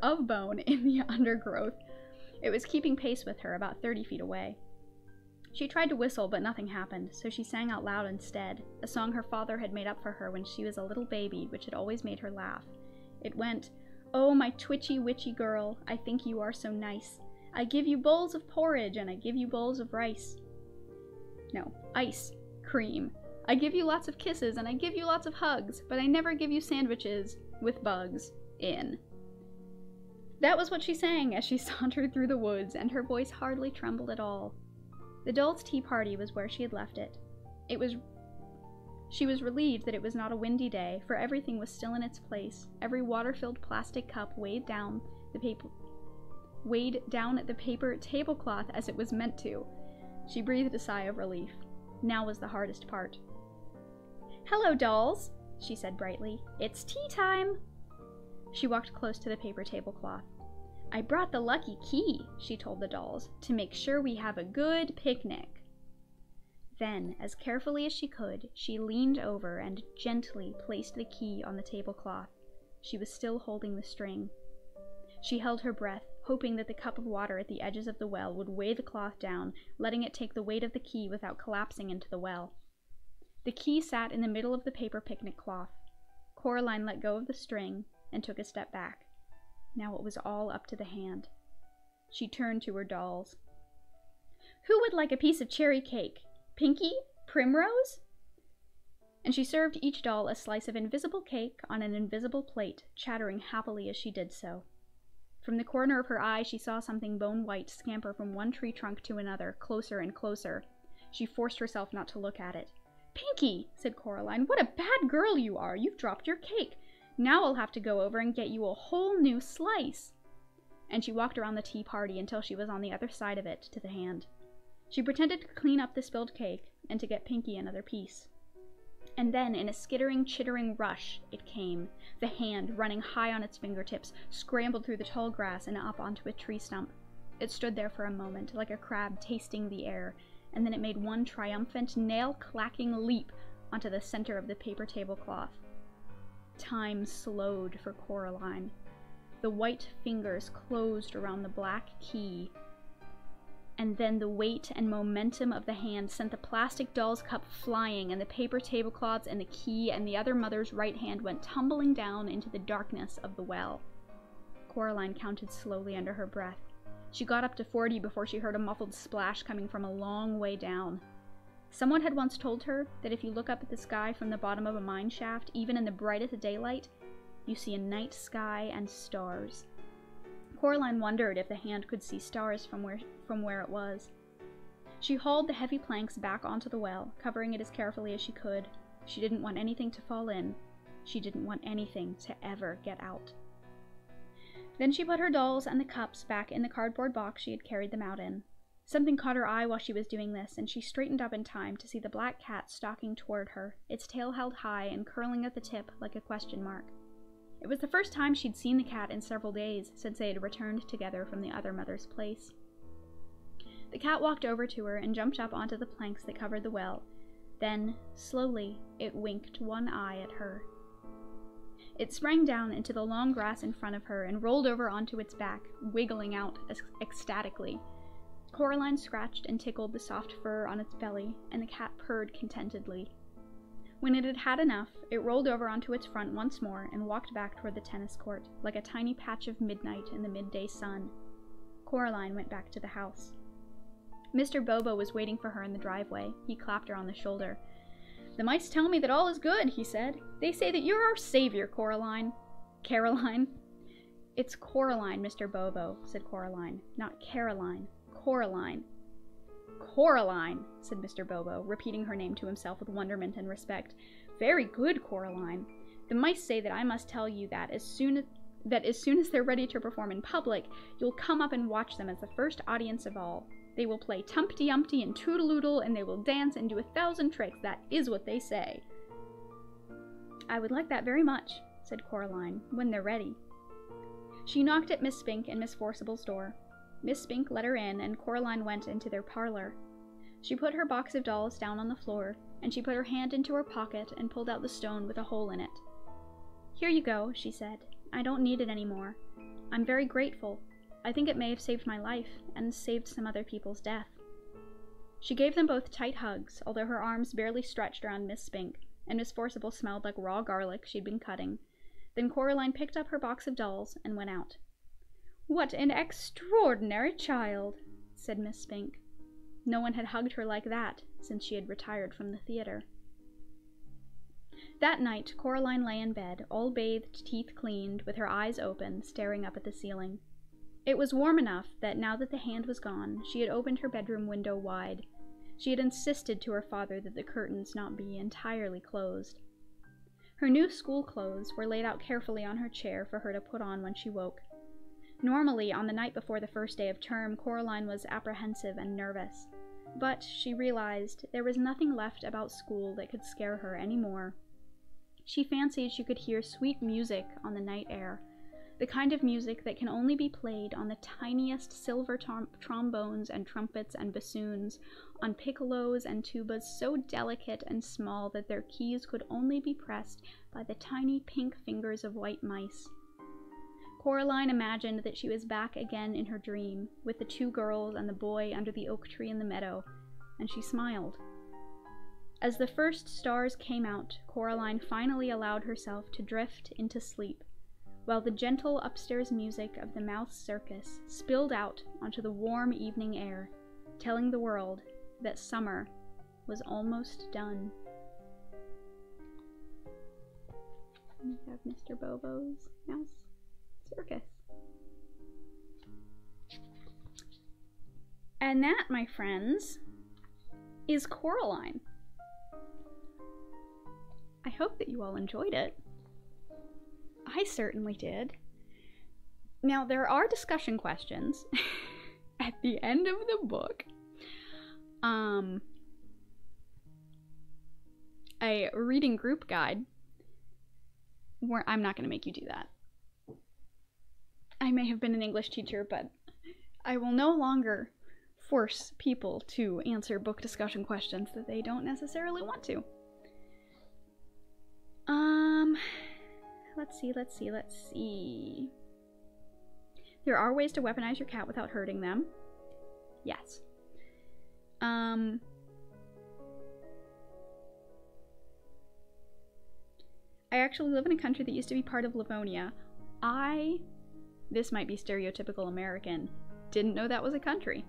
of bone in the undergrowth. It was keeping pace with her about 30 feet away. She tried to whistle, but nothing happened, so she sang out loud instead, a song her father had made up for her when she was a little baby, which had always made her laugh. It went, "Oh, my twitchy witchy girl, I think you are so nice. I give you bowls of porridge, and I give you bowls of rice. No, ice cream. I give you lots of kisses, and I give you lots of hugs, but I never give you sandwiches with bugs in." That was what she sang as she sauntered through the woods, and her voice hardly trembled at all. The dolls' tea party was where she had left it. She was relieved that it was not a windy day, for everything was still in its place, every water-filled plastic cup weighed down at the paper tablecloth as it was meant to. She breathed a sigh of relief. Now was the hardest part. "Hello, dolls," she said brightly. "It's tea time." She walked close to the paper tablecloth. "I brought the lucky key," she told the dolls, "to make sure we have a good picnic." Then, as carefully as she could, she leaned over and gently placed the key on the tablecloth. She was still holding the string. She held her breath, hoping that the cup of water at the edges of the well would weigh the cloth down, letting it take the weight of the key without collapsing into the well. The key sat in the middle of the paper picnic cloth. Coraline let go of the string and took a step back. Now it was all up to the hand. She turned to her dolls. "Who would like a piece of cherry cake? Pinky? Primrose?" And she served each doll a slice of invisible cake on an invisible plate, chattering happily as she did so. From the corner of her eye, she saw something bone-white scamper from one tree trunk to another, closer and closer. She forced herself not to look at it. "Pinky," said Coraline, "what a bad girl you are! You've dropped your cake. Now I'll have to go over and get you a whole new slice." And she walked around the tea party until she was on the other side of it, to the hand. She pretended to clean up the spilled cake and to get Pinky another piece. And then, in a skittering, chittering rush, it came. The hand, running high on its fingertips, scrambled through the tall grass and up onto a tree stump. It stood there for a moment, like a crab tasting the air, and then it made one triumphant, nail-clacking leap onto the center of the paper tablecloth. Time slowed for Coraline. The white fingers closed around the black key, and then the weight and momentum of the hand sent the plastic doll's cup flying, and the paper tablecloths and the key and the other mother's right hand went tumbling down into the darkness of the well. Coraline counted slowly under her breath. She got up to 40 before she heard a muffled splash coming from a long way down. Someone had once told her that if you look up at the sky from the bottom of a mine shaft, even in the brightest daylight, you see a night sky and stars. Coraline wondered if the hand could see stars from where it was. She hauled the heavy planks back onto the well, covering it as carefully as she could. She didn't want anything to fall in. She didn't want anything to ever get out. Then she put her dolls and the cups back in the cardboard box she had carried them out in. Something caught her eye while she was doing this, and she straightened up in time to see the black cat stalking toward her, its tail held high and curling at the tip like a question mark. It was the first time she'd seen the cat in several days since they had returned together from the other mother's place. The cat walked over to her and jumped up onto the planks that covered the well. Then, slowly, it winked one eye at her. It sprang down into the long grass in front of her and rolled over onto its back, wiggling out ecstatically. Coraline scratched and tickled the soft fur on its belly, and the cat purred contentedly. When it had had enough, it rolled over onto its front once more and walked back toward the tennis court, like a tiny patch of midnight in the midday sun. Coraline went back to the house. Mr. Bobo was waiting for her in the driveway. He clapped her on the shoulder. "The mice tell me that all is good," he said. "They say that you're our savior, Coraline." "Caroline?" "It's Coraline, Mr. Bobo," said Coraline. "Not Caroline. Coraline." "Coraline," said Mr. Bobo, repeating her name to himself with wonderment and respect. "Very good, Coraline. The mice say that I must tell you that as soon as they're ready to perform in public, you'll come up and watch them as the first audience of all. They will play Tumpty-Umpty and Toodle-Oodle, and they will dance and do 1,000 tricks. That is what they say." "I would like that very much," said Coraline, "when they're ready." She knocked at Miss Spink and Miss Forcible's door. Miss Spink let her in, and Coraline went into their parlor. She put her box of dolls down on the floor, and she put her hand into her pocket and pulled out the stone with a hole in it. "Here you go," she said. "I don't need it anymore. I'm very grateful. I think it may have saved my life, and saved some other people's death." She gave them both tight hugs, although her arms barely stretched around Miss Spink, and Miss Forcible smelled like raw garlic she'd been cutting. Then Coraline picked up her box of dolls and went out. "What an extraordinary child," said Miss Spink. No one had hugged her like that since she had retired from the theater. That night, Coraline lay in bed, all bathed, teeth cleaned, with her eyes open, staring up at the ceiling. It was warm enough that now that the hand was gone, she had opened her bedroom window wide. She had insisted to her father that the curtains not be entirely closed. Her new school clothes were laid out carefully on her chair for her to put on when she woke. Normally, on the night before the first day of term, Coraline was apprehensive and nervous. But she realized there was nothing left about school that could scare her any more. She fancied she could hear sweet music on the night air, the kind of music that can only be played on the tiniest silver trombones and trumpets and bassoons, on piccolos and tubas so delicate and small that their keys could only be pressed by the tiny pink fingers of white mice. Coraline imagined that she was back again in her dream, with the two girls and the boy under the oak tree in the meadow, and she smiled. As the first stars came out, Coraline finally allowed herself to drift into sleep, while the gentle upstairs music of the Mouse Circus spilled out onto the warm evening air, telling the world that summer was almost done. We have Mr. Bobo's Mouse Circus. And that, my friends, is Coraline. I hope that you all enjoyed it. I certainly did. Now, there are discussion questions at the end of the book. A reading group guide, where I'm not going to make you do that. I may have been an English teacher, but I will no longer force people to answer book discussion questions that they don't necessarily want to. Let's see. There are ways to weaponize your cat without hurting them. Yes. I actually live in a country that used to be part of Livonia. This might be stereotypical American, didn't know that was a country.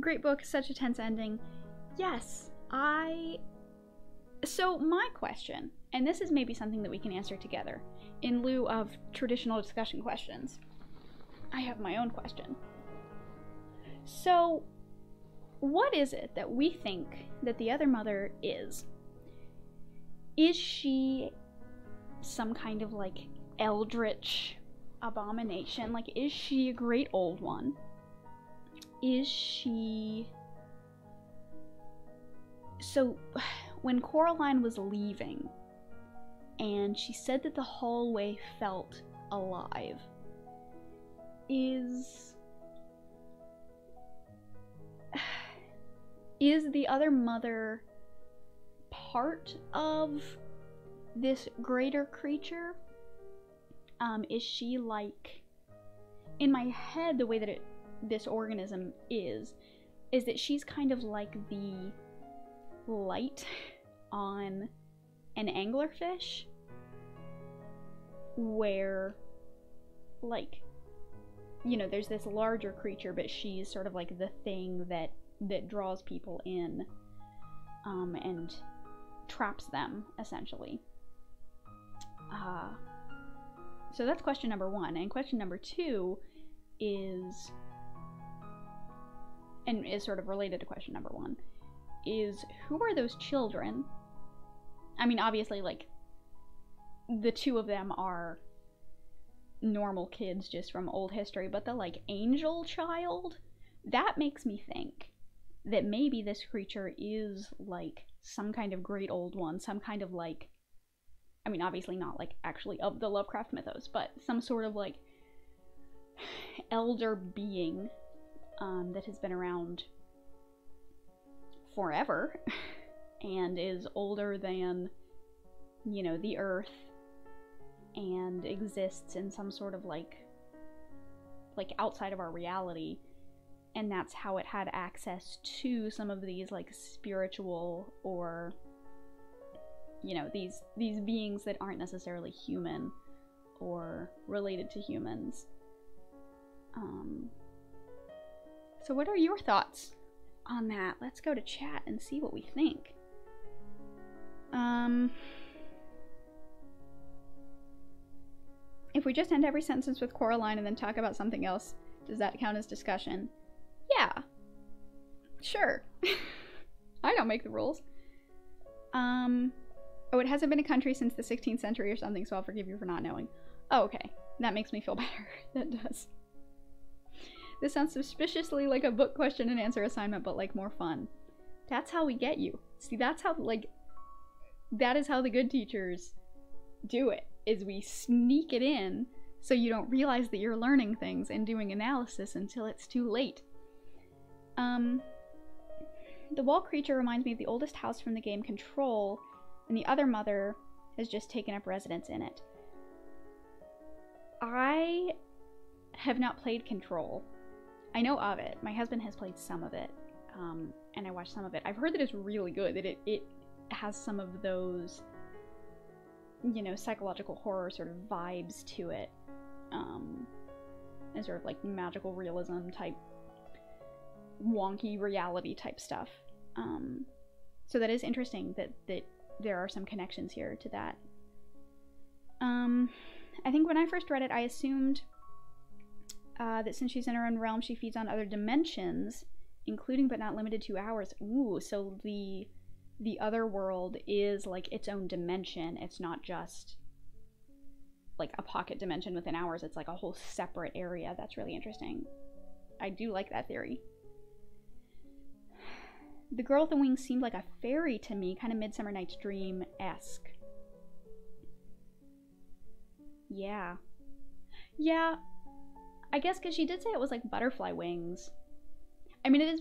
Great book, such a tense ending. Yes, So my question, and this is maybe something that we can answer together, in lieu of traditional discussion questions. I have my own question. So, what is it that we think that the other mother is? Is she some kind of, like, eldritch abomination? Like, is she a great old one? Is she... So, when Coraline was leaving, and she said that the hallway felt alive, is the other mother part of this greater creature? Is she like... In my head, the way that this organism is that she's kind of like the light on an anglerfish, where, like, you know, there's this larger creature, but she's sort of like the thing that draws people in, and traps them, essentially. So that's question number one. And question number two is sort of related to question number one, is who are those children? I mean, obviously, like, the two of them are normal kids just from old history, but the, like, angel child, that makes me think that maybe this creature is like some kind of great old one, some kind of like, I mean, obviously not like actually of the Lovecraft mythos, but some sort of like elder being that has been around forever and is older than, you know, the earth, and exists in some sort of like outside of our reality, and that's how it had access to some of these like spiritual, or, you know, these beings that aren't necessarily human or related to humans. So what are your thoughts on that? Let's go to chat and see what we think. If we just end every sentence with Coraline and then talk about something else, does that count as discussion? Yeah. Sure. I don't make the rules. Oh, it hasn't been a country since the 16th century or something, so I'll forgive you for not knowing. Oh, okay. That makes me feel better. That does. This sounds suspiciously like a book question and answer assignment, but like more fun. That's how we get you. See, that's how, like, that is how the good teachers do it, is we sneak it in so you don't realize that you're learning things and doing analysis until it's too late. The wall creature reminds me of the oldest house from the game Control, and the other mother has just taken up residence in it. I have not played Control. I know of it. My husband has played some of it, and I watched some of it. I've heard that it's really good, that it has some of those, you know, psychological horror sort of vibes to it, and sort of like magical realism type, wonky reality type stuff. So that is interesting that there are some connections here to that. I think when I first read it, I assumed that since she's in her own realm, she feeds on other dimensions, including but not limited to ours. Ooh, so the other world is like its own dimension. It's not just like a pocket dimension within ours. It's like a whole separate area. That's really interesting. I do like that theory. The girl with the wings seemed like a fairy to me, kind of Midsummer Night's Dream-esque. Yeah. Yeah, I guess because she did say it was like butterfly wings. I mean, it is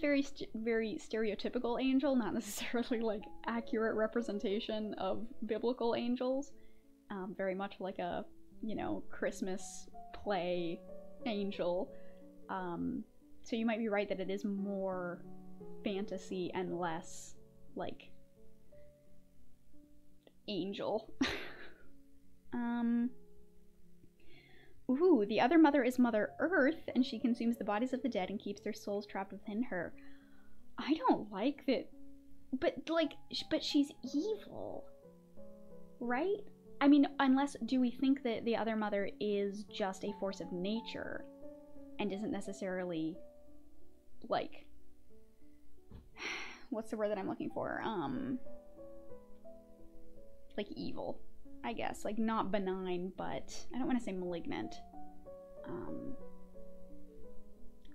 very stereotypical angel, not necessarily like accurate representation of biblical angels. Very much like a, you know, Christmas play angel. So you might be right that it is more fantasy and less like angel. Ooh, the other mother is Mother Earth, and she consumes the bodies of the dead and keeps their souls trapped within her. I don't like that, but she's evil, right? I mean, do we think that the other mother is just a force of nature and isn't necessarily, like, what's the word that I'm looking for? Like evil, I guess. Like, not benign, but I don't want to say malignant.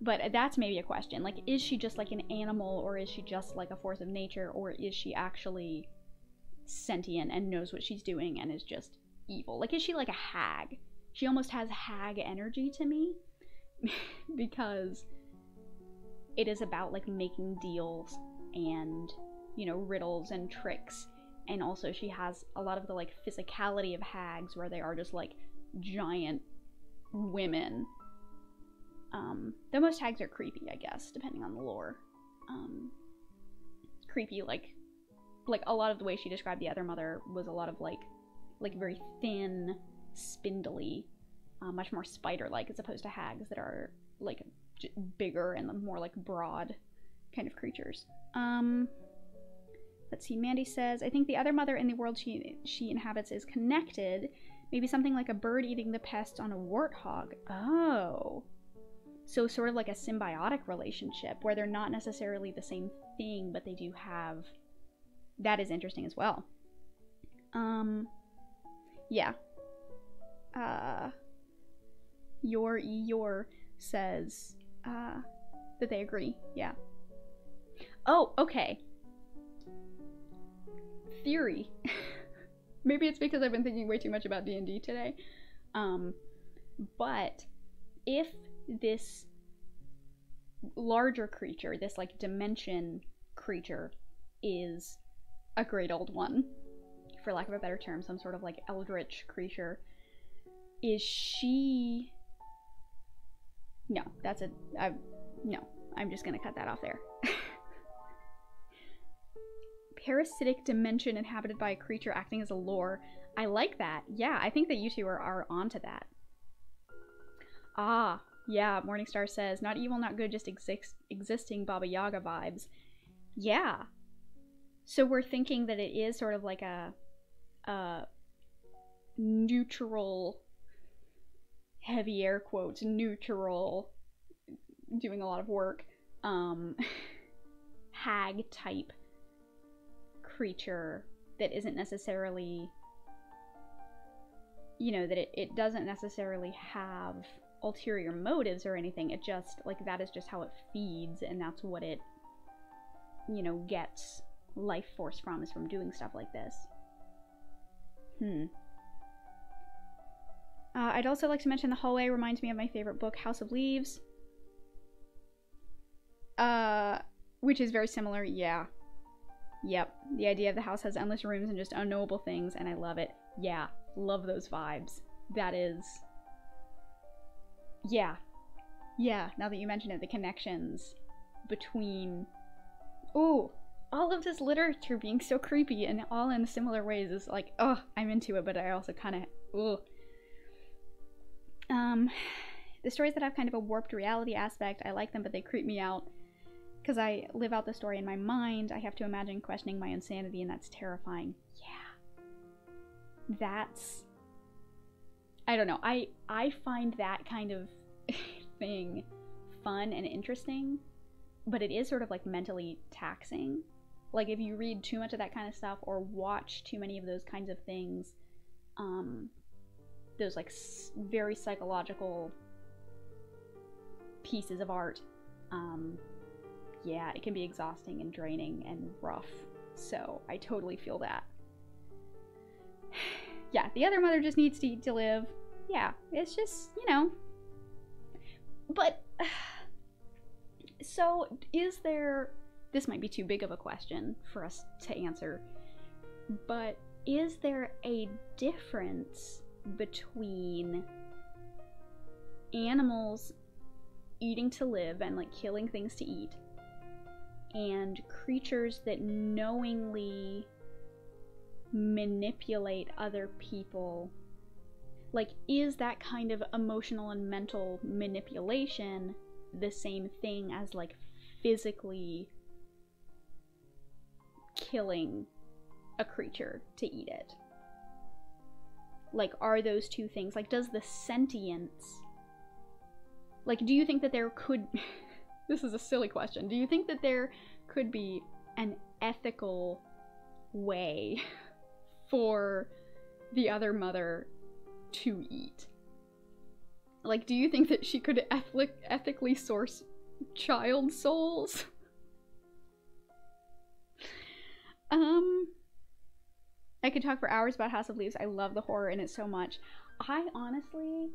But that's maybe a question. Like, is she just like an animal, or is she just like a force of nature, or is she actually sentient and knows what she's doing and is just evil? Like, is she like a hag? She almost has hag energy to me because it is about like making deals and, you know, riddles and tricks. And also she has a lot of the like physicality of hags, where they are just like giant women. Though most hags are creepy, I guess, depending on the lore. Creepy, like a lot of the way she described the other mother was a lot of like very thin, spindly, much more spider-like, as opposed to hags that are like bigger and more like broad kind of creatures. Let's see, Mandy says, I think the other mother in the world she inhabits is connected. Maybe something like a bird eating the pests on a warthog. Oh. So sort of like a symbiotic relationship where they're not necessarily the same thing, but they do have... That is interesting as well. Yeah. Your says that they agree. Yeah. Oh, okay. Theory. Maybe it's because I've been thinking way too much about D&D today. But if this larger creature, this like dimension creature, is a great old one, for lack of a better term, some sort of like eldritch creature, is she... No, that's a... no, I'm just gonna cut that off there. Parasitic dimension inhabited by a creature acting as a lure. I like that. Yeah, I think that you two are onto that. Ah, yeah, Morningstar says, not evil, not good, just existing Baba Yaga vibes. Yeah. So we're thinking that it is sort of like a neutral, heavy air quotes, neutral, doing a lot of work, hag type creature that isn't necessarily, you know, that it doesn't necessarily have ulterior motives or anything. It just, like, that is just how it feeds, and that's what it, you know, gets life force from, is from doing stuff like this. I'd also like to mention the hallway reminds me of my favorite book, House of Leaves. Which is very similar, yeah. Yep, the idea of the house has endless rooms and just unknowable things, and I love it. Yeah, love those vibes. That is... Yeah. Yeah, now that you mention it, the connections between... Ooh, all of this literature being so creepy and all in similar ways is like, oh, I'm into it, but I also kind of, ugh. The stories that have kind of a warped reality aspect, I like them, but they creep me out. Because I live out the story in my mind, I have to imagine questioning my insanity, and that's terrifying. Yeah. That's... I don't know. I find that kind of thing fun and interesting, but it is sort of like mentally taxing. Like if you read too much of that kind of stuff or watch too many of those kinds of things, those like very psychological pieces of art, yeah, it can be exhausting and draining and rough. So I totally feel that. Yeah, the other mother just needs to eat to live. Yeah, it's just, you know. But, so is there, this might be too big of a question for us to answer, but is there a difference between animals eating to live and like killing things to eat and creatures that knowingly manipulate other people? Like, is that kind of emotional and mental manipulation the same thing as like physically killing a creature to eat it? Like, are those two things, like, does the sentience, like, do you think that there could this is a silly question, do you think that there could be an ethical way for the other mother to eat? Like, do you think that she could ethically source child souls? I could talk for hours about House of Leaves. I love the horror in it so much. I honestly,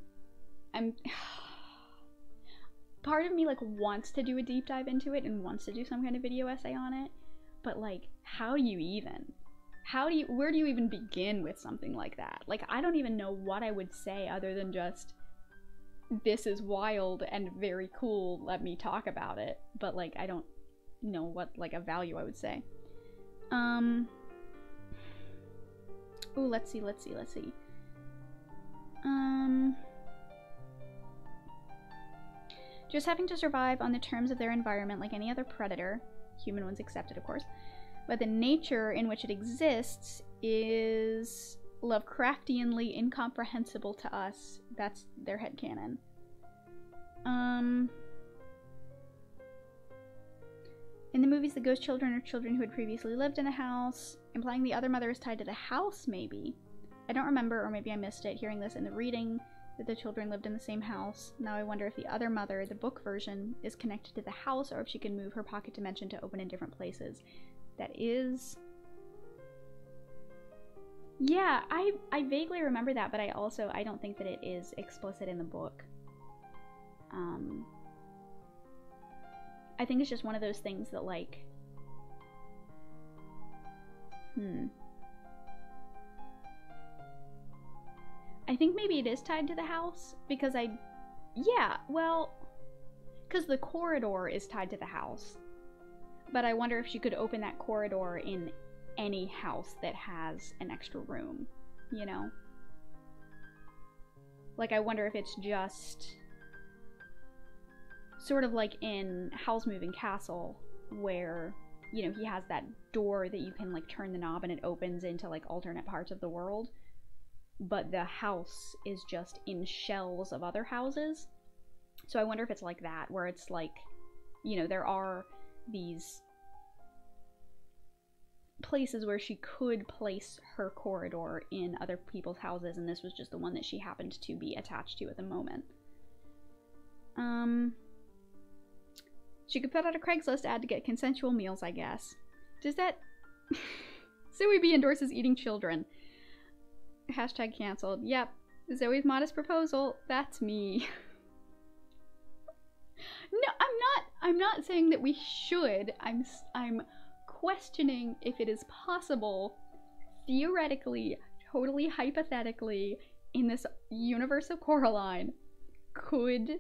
part of me like wants to do a deep dive into it and wants to do some kind of video essay on it, but like, how do you even? Where do you even begin with something like that? Like, I don't even know what I would say other than just, this is wild and very cool, let me talk about it. But like, I don't know what like a value I would say. Oh, let's see. Just having to survive on the terms of their environment like any other predator, human ones accepted of course, but the nature in which it exists is Lovecraftianly incomprehensible to us. That's their headcanon. In the movies, the ghost children are children who had previously lived in the house, implying the other mother is tied to the house, maybe. I don't remember, or maybe I missed it, hearing this in the reading. that the children lived in the same house. Now I wonder if the other mother, the book version, is connected to the house, or if she can move her pocket dimension to open in different places. That is... Yeah, I vaguely remember that, but I don't think that it is explicit in the book. I think it's just one of those things that, like... I think maybe it is tied to the house, because yeah, well, because the corridor is tied to the house. But I wonder if she could open that corridor in any house that has an extra room, you know? Like, I wonder if it's just sort of like in Howl's Moving Castle, where, you know, he has that door that you can, like, turn the knob and it opens into, like, alternate parts of the world. But the house is just in shells of other houses. So I wonder if it's like that, where it's like, you know, there are these places where she could place her corridor in other people's houses, and this was just the one that she happened to be attached to at the moment. She could put out a Craigslist ad to get consensual meals, I guess. Does that... Zoe B endorses eating children. Hashtag cancelled. Yep. Zoe's modest proposal. That's me. No, I'm not saying that we should. I'm questioning if it is possible, theoretically, totally hypothetically, in this universe of Coraline, could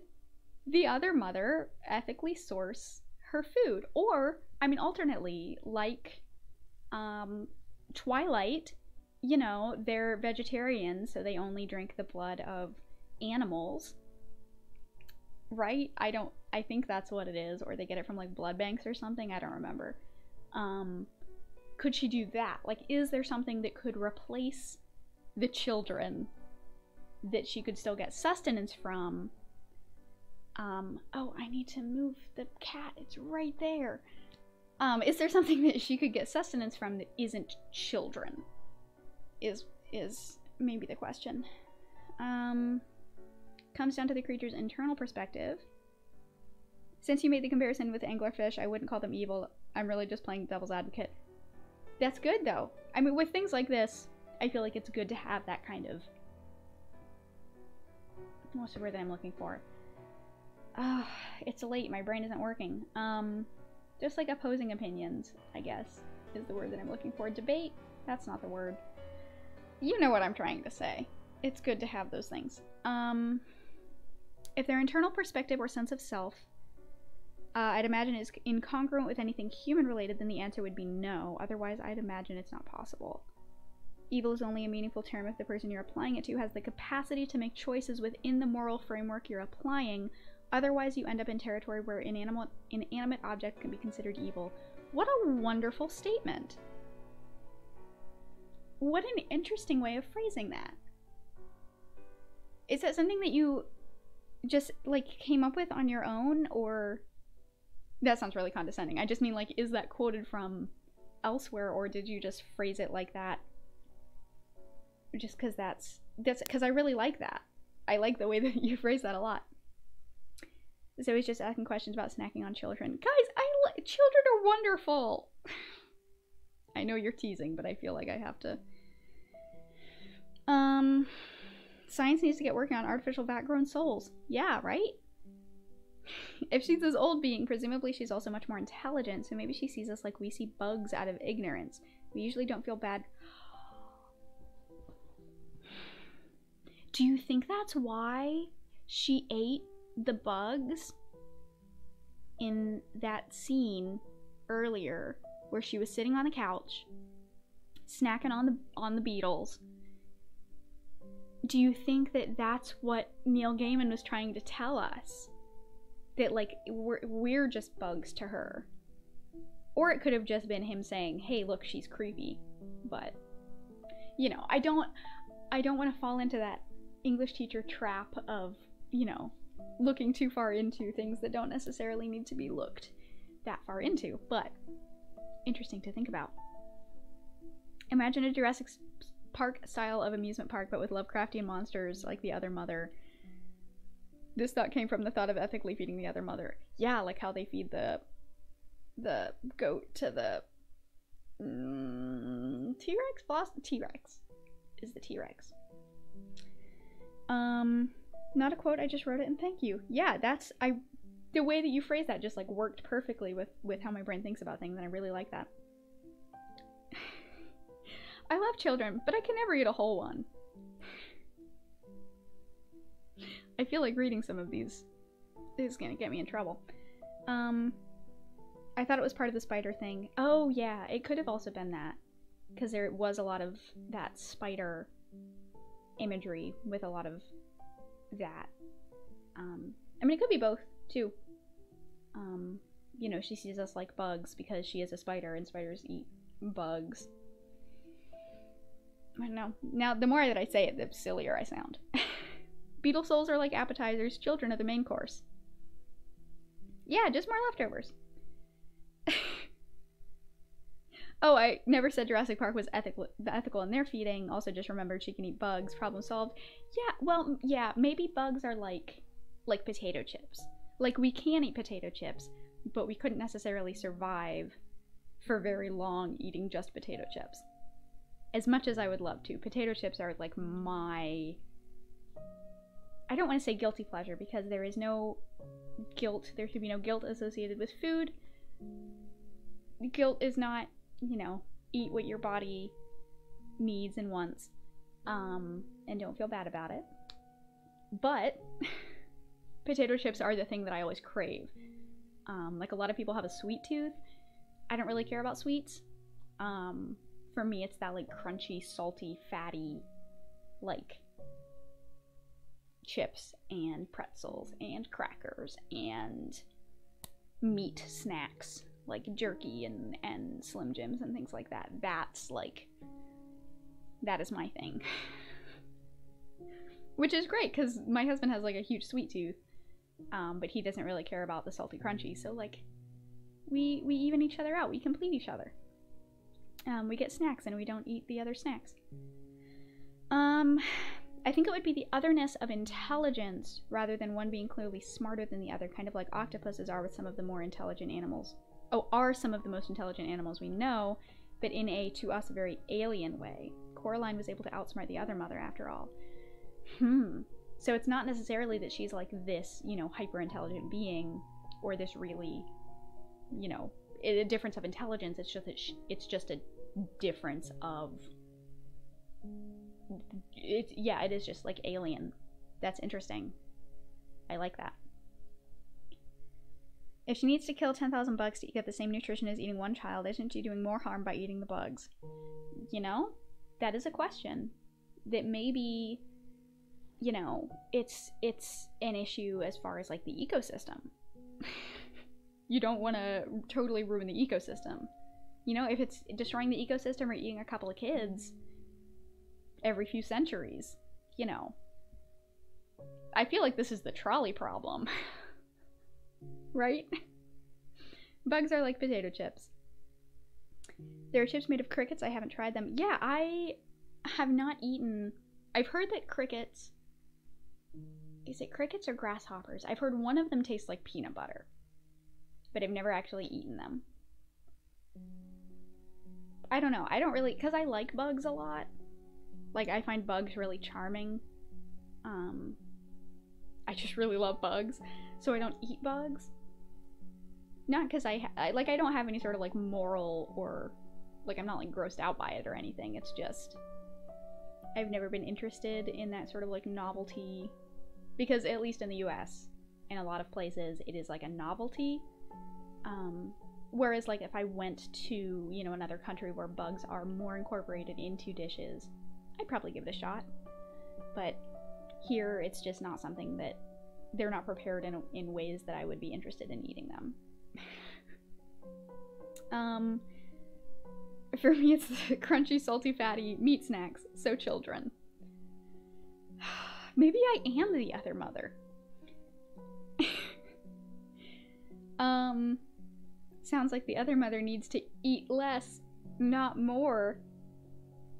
the other mother ethically source her food? Or, I mean, alternately, like, Twilight, you know, they're vegetarians, so they only drink the blood of animals. Right? I think that's what it is, or they get it from, like, blood banks or something, I don't remember. Could she do that? Like, is there something that could replace the children that she could still get sustenance from? Oh, I need to move the cat, it's right there. Is there something that she could get sustenance from that isn't children? Is maybe the question. Comes down to the creature's internal perspective. Since you made the comparison with anglerfish, I wouldn't call them evil. I'm really just playing devil's advocate. That's good, though. I mean, with things like this, I feel like it's good to have that kind of... What's the word that I'm looking for? It's late. My brain isn't working. Just like opposing opinions, I guess, is the word that I'm looking for. Debate? That's not the word. You know what I'm trying to say. It's good to have those things. If their internal perspective or sense of self, I'd imagine is incongruent with anything human-related, then the answer would be no. Otherwise, I'd imagine it's not possible. Evil is only a meaningful term if the person you're applying it to has the capacity to make choices within the moral framework you're applying. Otherwise, you end up in territory where inanimate objects can be considered evil. What a wonderful statement. What an interesting way of phrasing that. Is that something that you just, like, came up with on your own, or... That sounds really condescending. I just mean, like, is that quoted from elsewhere, or did you just phrase it like that? Just because that's because I really like that. I like the way that you phrase that a lot. So he's just asking questions about snacking on children. Guys, children are wonderful! I know you're teasing, but I feel like I have to. Science needs to get working on artificial vat-grown souls. Yeah, right? If she's this old being, presumably she's also much more intelligent, so maybe she sees us like we see bugs out of ignorance. We usually don't feel bad. Do you think that's why she ate the bugs in that scene earlier where she was sitting on the couch snacking on the beetles? Do you think that that's what Neil Gaiman was trying to tell us? That, like, we're just bugs to her? Or it could have just been him saying, hey, look, she's creepy. But, you know, I don't want to fall into that English teacher trap of, you know, looking too far into things that don't necessarily need to be looked that far into. But, interesting to think about. Imagine a Jurassic Park style of amusement park, but with Lovecraftian monsters like the other mother. This thought came from the thought of ethically feeding the other mother. Yeah, like how they feed the goat to the T-Rex? T-Rex is the T-Rex. Not a quote, I just wrote it and thank you. Yeah, that's, the way that you phrase that just like worked perfectly with how my brain thinks about things, and I really like that. I love children, but I can never eat a whole one. I feel like reading some of these is gonna get me in trouble. I thought it was part of the spider thing. Oh yeah, it could have also been that. Because there was a lot of that spider imagery with a lot of that. I mean, it could be both, too. You know, she sees us like bugs because she is a spider and spiders eat bugs. I don't know. Now, the more that I say it, the sillier I sound. Beetle souls are like appetizers. Children are the main course. Yeah, just more leftovers. Oh, I never said Jurassic Park was ethical in their feeding. Also just remembered she can eat bugs. Problem solved. Yeah, well, yeah, maybe bugs are like potato chips. Like, we can eat potato chips, but we couldn't necessarily survive for very long eating just potato chips. As much as I would love to. Potato chips are like my... I don't want to say guilty pleasure because there is no guilt. There should be no guilt associated with food. Guilt is not, you know, eat what your body needs and wants, and don't feel bad about it. But potato chips are the thing that I always crave. Like, a lot of people have a sweet tooth. I don't really care about sweets. For me, it's that like crunchy, salty, fatty, like chips and pretzels and crackers and meat snacks like jerky and Slim Jims and things like that. That's like, that is my thing. Which is great because my husband has like a huge sweet tooth, but he doesn't really care about the salty crunchy, so like we even each other out. We complete each other. We get snacks and we don't eat the other snacks. I think it would be the otherness of intelligence rather than one being clearly smarter than the other, kind of like octopuses are with some of the more intelligent animals. Oh, are some of the most intelligent animals we know, but in a, to us, very alien way. Coraline was able to outsmart the other mother after all. So it's not necessarily that she's like this, you know, hyper-intelligent being, or this really, you know, a difference of intelligence. It's just that it's just a difference of... yeah, it is just like alien. That's interesting. I like that. If she needs to kill 10,000 bugs to get the same nutrition as eating one child, isn't she doing more harm by eating the bugs? You know, that is a question. That maybe, you know, it's an issue as far as like the ecosystem. You don't want to totally ruin the ecosystem. You know, if it's destroying the ecosystem or eating a couple of kids every few centuries, you know. I feel like this is the trolley problem. Right? Bugs are like potato chips. There are chips made of crickets. I haven't tried them. Yeah, I have not eaten... I've heard that crickets... Is it crickets or grasshoppers? I've heard one of them tastes like peanut butter. But I've never actually eaten them. I don't know. I don't really... Because I like bugs a lot. Like, I find bugs really charming. I just really love bugs. So I don't eat bugs. Not because I don't have any sort of, like, moral or... Like, I'm not, like, grossed out by it or anything. It's just... I've never been interested in that sort of, like, novelty. Because, at least in the US, in a lot of places, it is, like, a novelty. Whereas, like, if I went to, you know, another country where bugs are more incorporated into dishes, I'd probably give it a shot. But here, it's just not something that... They're not prepared in ways that I would be interested in eating them. For me, it's the crunchy, salty, fatty meat snacks. So children. Maybe I am the other mother. Sounds like the other mother needs to eat less, not more.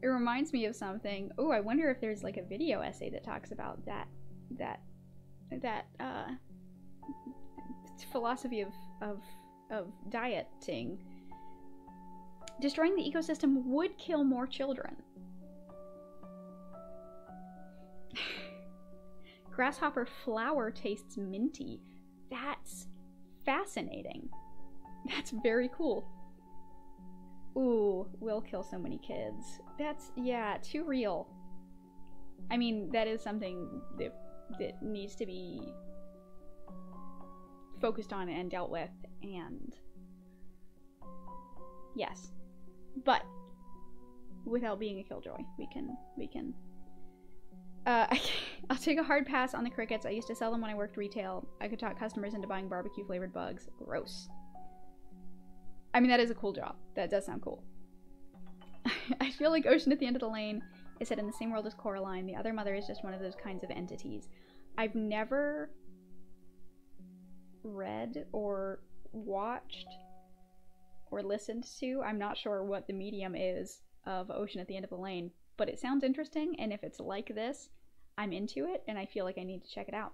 It reminds me of something. Oh, I wonder if there's like a video essay that talks about that philosophy of dieting, destroying the ecosystem would kill more children. Grasshopper flower tastes minty. That's fascinating. That's very cool. Ooh, we'll kill so many kids. That's, yeah, too real. I mean, that is something that needs to be focused on and dealt with, and yes. But without being a killjoy, we can I'll take a hard pass on the crickets. I used to sell them when I worked retail. I could talk customers into buying barbecue flavored bugs. Gross. I mean, that is a cool job. That does sound cool. I feel like Ocean at the End of the Lane is set in the same world as Coraline. The other mother is just one of those kinds of entities. I've never read or watched or listened to. I'm not sure what the medium is of Ocean at the End of the Lane, but it sounds interesting, and if it's like this, I'm into it, and I feel like I need to check it out.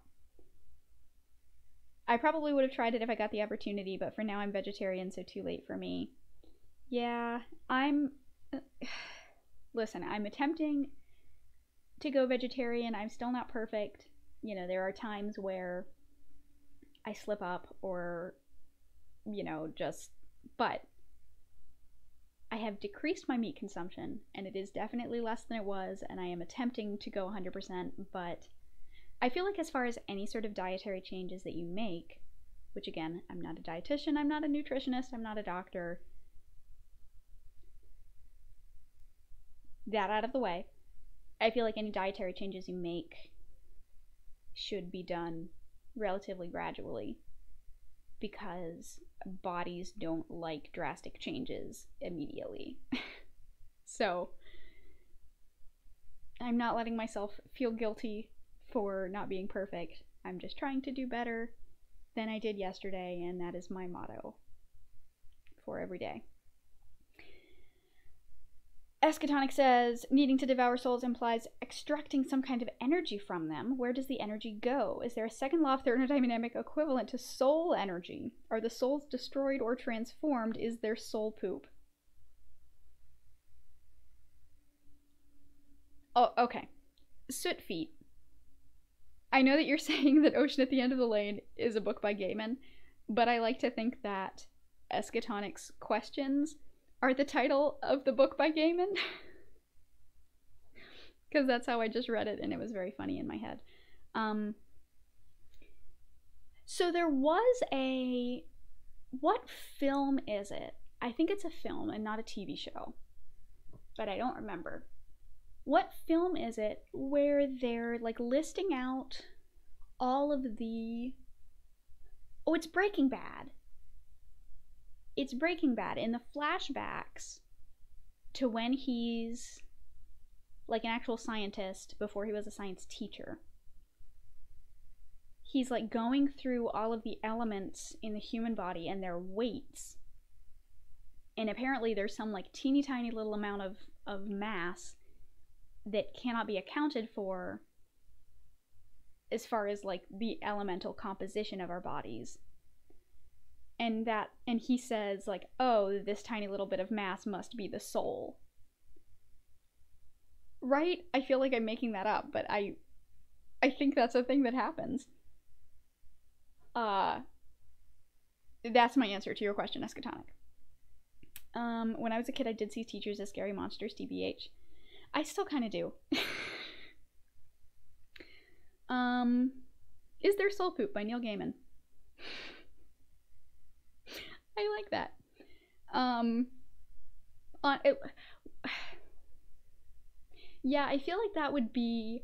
I probably would have tried it if I got the opportunity, but for now I'm vegetarian, so too late for me. Yeah, listen, I'm attempting to go vegetarian. I'm still not perfect. You know, there are times where I slip up or, you know, but I have decreased my meat consumption, and it is definitely less than it was, and I am attempting to go 100%, but I feel like as far as any sort of dietary changes that you make, which again, I'm not a dietitian, I'm not a nutritionist, I'm not a doctor, that out of the way, I feel like any dietary changes you make should be done relatively gradually, because bodies don't like drastic changes immediately. So I'm not letting myself feel guilty for not being perfect. I'm just trying to do better than I did yesterday, and that is my motto for every day. Pescatarian says, needing to devour souls implies extracting some kind of energy from them. Where does the energy go? Is there a second law of thermodynamic equivalent to soul energy? Are the souls destroyed or transformed? Is there soul poop? Oh, okay. Soot Feet. I know that you're saying that Ocean at the End of the Lane is a book by Gaiman, but I like to think that Pescatary's questions are the title of the book by Gaiman. Because that's how I just read it, and it was very funny in my head. So there was a... What film is it? I think it's a film and not a TV show, but I don't remember. What film is it where they're like listing out all of the... Oh, it's Breaking Bad. It's Breaking Bad. In the flashbacks to when he's like an actual scientist before he was a science teacher, he's like going through all of the elements in the human body and their weights. And apparently there's some like teeny tiny little amount of mass that cannot be accounted for as far as like the elemental composition of our bodies. And he says like, oh, this tiny little bit of mass must be the soul. Right? I feel like I'm making that up, but I think that's a thing that happens. That's my answer to your question, Pescatarian. When I was a kid, I did see teachers as scary monsters, TBH. I still kind of do. Is There Soul Poop by Neil Gaiman? I like that. Yeah, I feel like that would be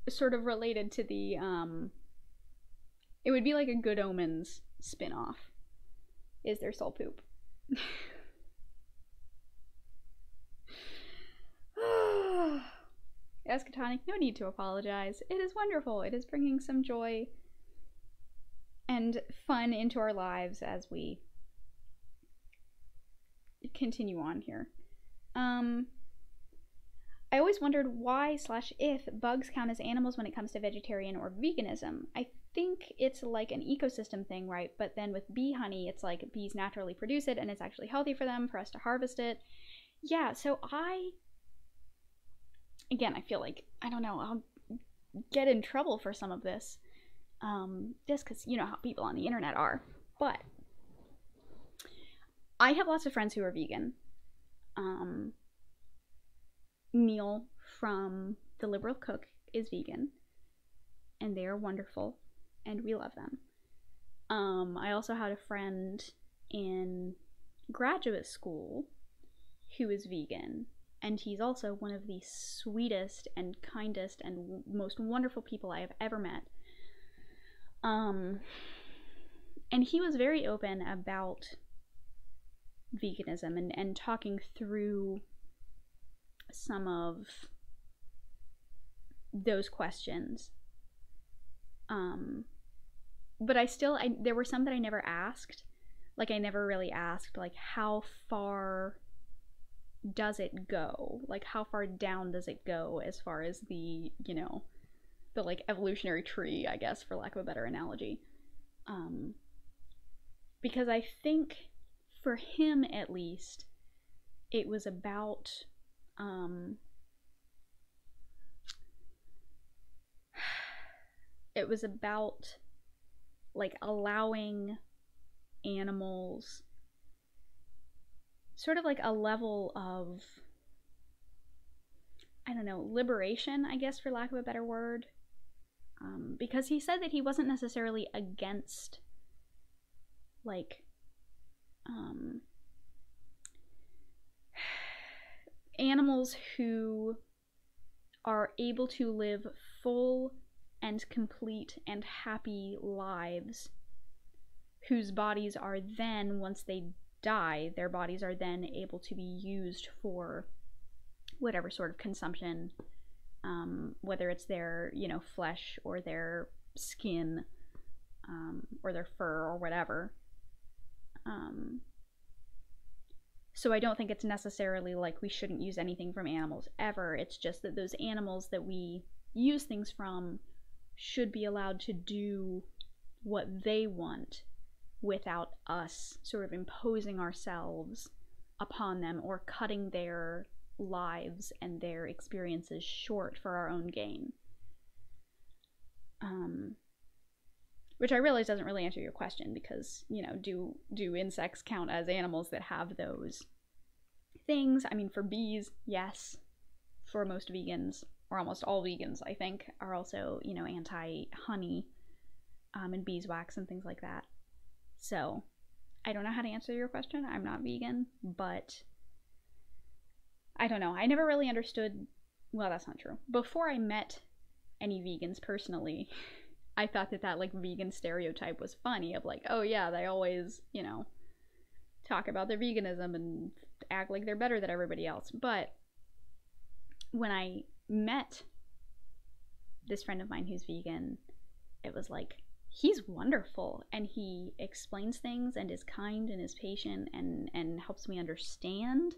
sort of related to the, it would be like a Good Omens spin-off. Is There Soul Poop? Pescatarian, no need to apologize. It is wonderful. It is bringing some joy and fun into our lives as we continue on here. I always wondered why/if bugs count as animals when it comes to vegetarian or veganism. I think it's like an ecosystem thing, right? But then with bee honey, it's like bees naturally produce it and it's actually healthy for them, for us to harvest it. Yeah, so again, I feel like, I don't know, I'll get in trouble for some of this. Just because you know how people on the internet are. But I have lots of friends who are vegan. Neil from The Liberal Cook is vegan, and they are wonderful, and we love them. I also had a friend in graduate school who is vegan, and he's also one of the sweetest and kindest and most wonderful people I have ever met. And he was very open about veganism and talking through some of those questions. But there were some that I never asked. Like, I never really asked, like, how far does it go? Like, how far down does it go as far as the, you know, the, like, evolutionary tree, I guess, for lack of a better analogy. Because I think, for him at least, it was about, like, allowing animals sort of like a level of, I don't know, liberation, I guess, for lack of a better word. Because he said that he wasn't necessarily against, like, animals who are able to live full and complete and happy lives, whose bodies are then, once they die, their bodies are then able to be used for whatever sort of consumption, whether it's their, you know, flesh or their skin, or their fur or whatever. So I don't think it's necessarily like we shouldn't use anything from animals ever. It's just that those animals that we use things from should be allowed to do what they want without us sort of imposing ourselves upon them or cutting their lives and their experiences short for our own gain. Which I realize doesn't really answer your question, because, you know, do insects count as animals that have those things? I mean, for bees, yes. For most vegans, or almost all vegans, I think, are also, you know, anti-honey, and beeswax and things like that. So, I don't know how to answer your question. I'm not vegan, but I don't know. I never really understood, well, that's not true. Before I met any vegans personally, I thought that like vegan stereotype was funny, of like, oh yeah, they always, you know, talk about their veganism and act like they're better than everybody else. But when I met this friend of mine who's vegan, it was like, he's wonderful, and he explains things and is kind and is patient and helps me understand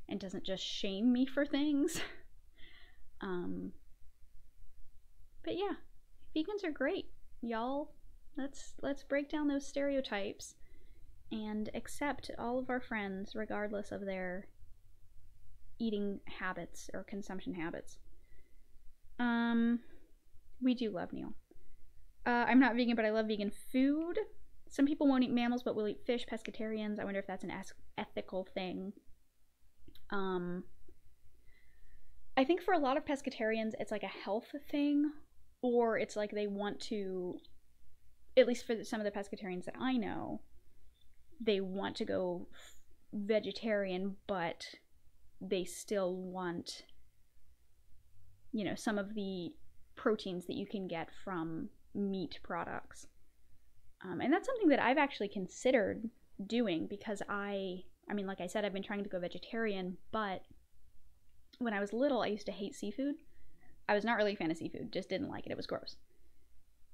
and doesn't just shame me for things. But yeah, vegans are great, y'all. Let's break down those stereotypes and accept all of our friends regardless of their eating habits or consumption habits. We do love Neil. I'm not vegan, but I love vegan food. Some people won't eat mammals but will eat fish, pescatarians. I wonder if that's an ethical thing. I think for a lot of pescatarians, it's like a health thing, or it's like they want to, at least for some of the pescatarians that I know, they want to go vegetarian, but they still want, you know, some of the proteins that you can get from meat products. And that's something that I've actually considered doing, because I mean, like I said, I've been trying to go vegetarian, but when I was little, I used to hate seafood. I was not really a fan of seafood, just didn't like it. It was gross.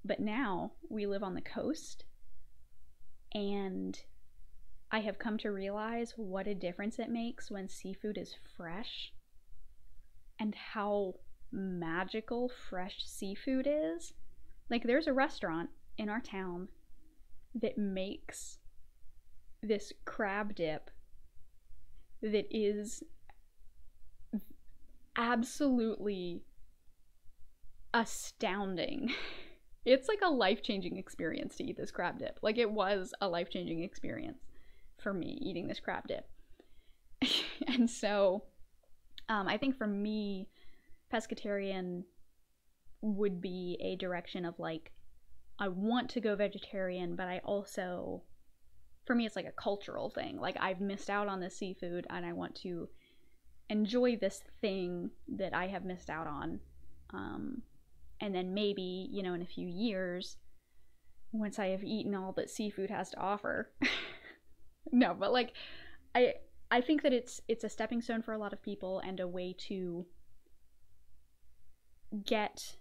But now we live on the coast, and I have come to realize what a difference it makes when seafood is fresh and how magical fresh seafood is. Like, there's a restaurant in our town that makes this crab dip that is absolutely astounding. It's like a life-changing experience to eat this crab dip. Like, it was a life-changing experience for me eating this crab dip. And so I think for me, pescatarian would be a direction of like, I want to go vegetarian, but I also, for me, it's like a cultural thing. Like, I've missed out on this seafood and I want to enjoy this thing that I have missed out on. And then maybe, you know, in a few years, once I have eaten all that seafood has to offer. No, but like, I think that it's a stepping stone for a lot of people and a way to get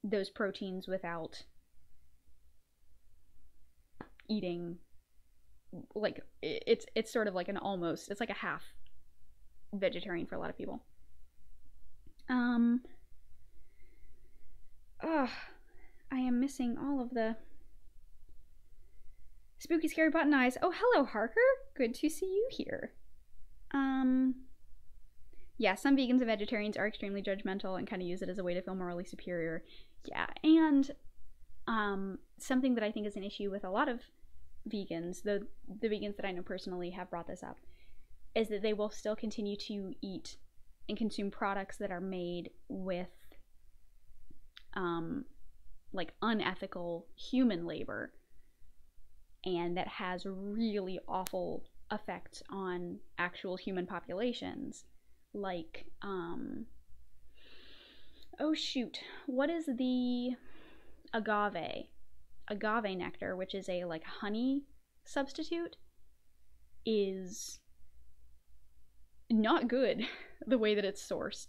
those proteins without eating, like, it's sort of like an almost, it's like a half vegetarian for a lot of people. I am missing all of the spooky scary button eyes. Oh, hello, Harker. Good to see you here. Yeah, some vegans and vegetarians are extremely judgmental and kind of use it as a way to feel morally superior. Yeah, and something that I think is an issue with a lot of vegans, the vegans that I know personally have brought this up, is that they will still continue to eat and consume products that are made with like unethical human labor, and that has really awful effects on actual human populations. Like, oh shoot, what is the agave nectar, which is a like honey substitute, is not good the way that it's sourced,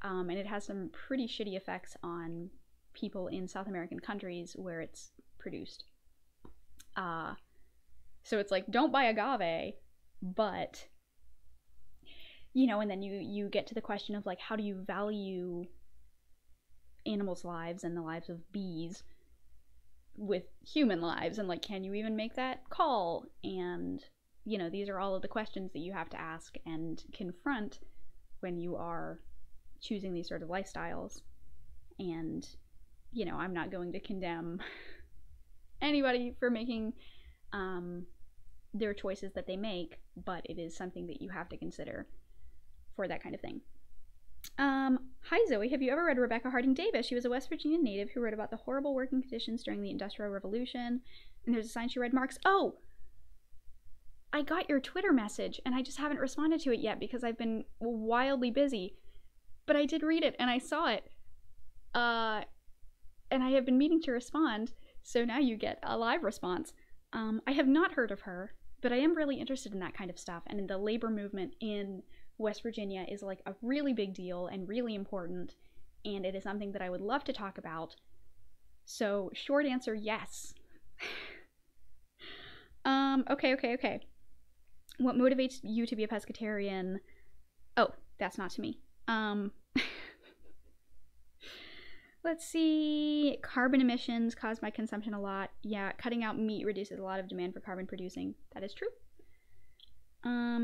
and it has some pretty shitty effects on people in South American countries where it's produced. So it's like, don't buy agave, but, you know, and then you get to the question of like, how do you value animals' lives and the lives of bees with human lives, and like, can you even make that call? And, you know, these are all of the questions that you have to ask and confront when you are choosing these sort of lifestyles. And, you know, I'm not going to condemn anybody for making their choices that they make, but it is something that you have to consider for that kind of thing. Hi Zoe, have you ever read Rebecca Harding Davis? She was a West Virginia native who wrote about the horrible working conditions during the Industrial Revolution. And there's a sign she read Marx. Oh, I got your Twitter message and I just haven't responded to it yet because I've been wildly busy. But I did read it and I saw it. And I have been meaning to respond, so now you get a live response. I have not heard of her, but I am really interested in that kind of stuff, and the labor movement in West Virginia is like a really big deal and really important, and it is something that I would love to talk about. So, short answer, yes. Okay. What motivates you to be a pescatarian? Oh, that's not to me. Let's see. Carbon emissions caused by consumption a lot. Yeah, cutting out meat reduces a lot of demand for carbon producing. That is true.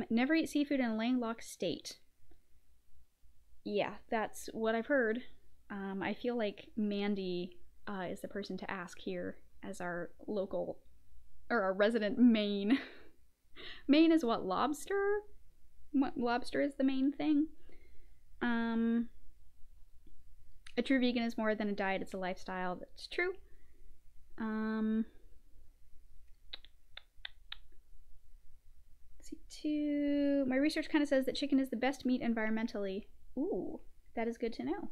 Never eat seafood in a landlocked state. Yeah, that's what I've heard. I feel like Mandy is the person to ask here as our local, or our resident Maine. Maine is what, lobster? What, lobster is the main thing? A true vegan is more than a diet, it's a lifestyle. That's true. Let's see, two. My research kind of says that chicken is the best meat environmentally. Ooh, that is good to know.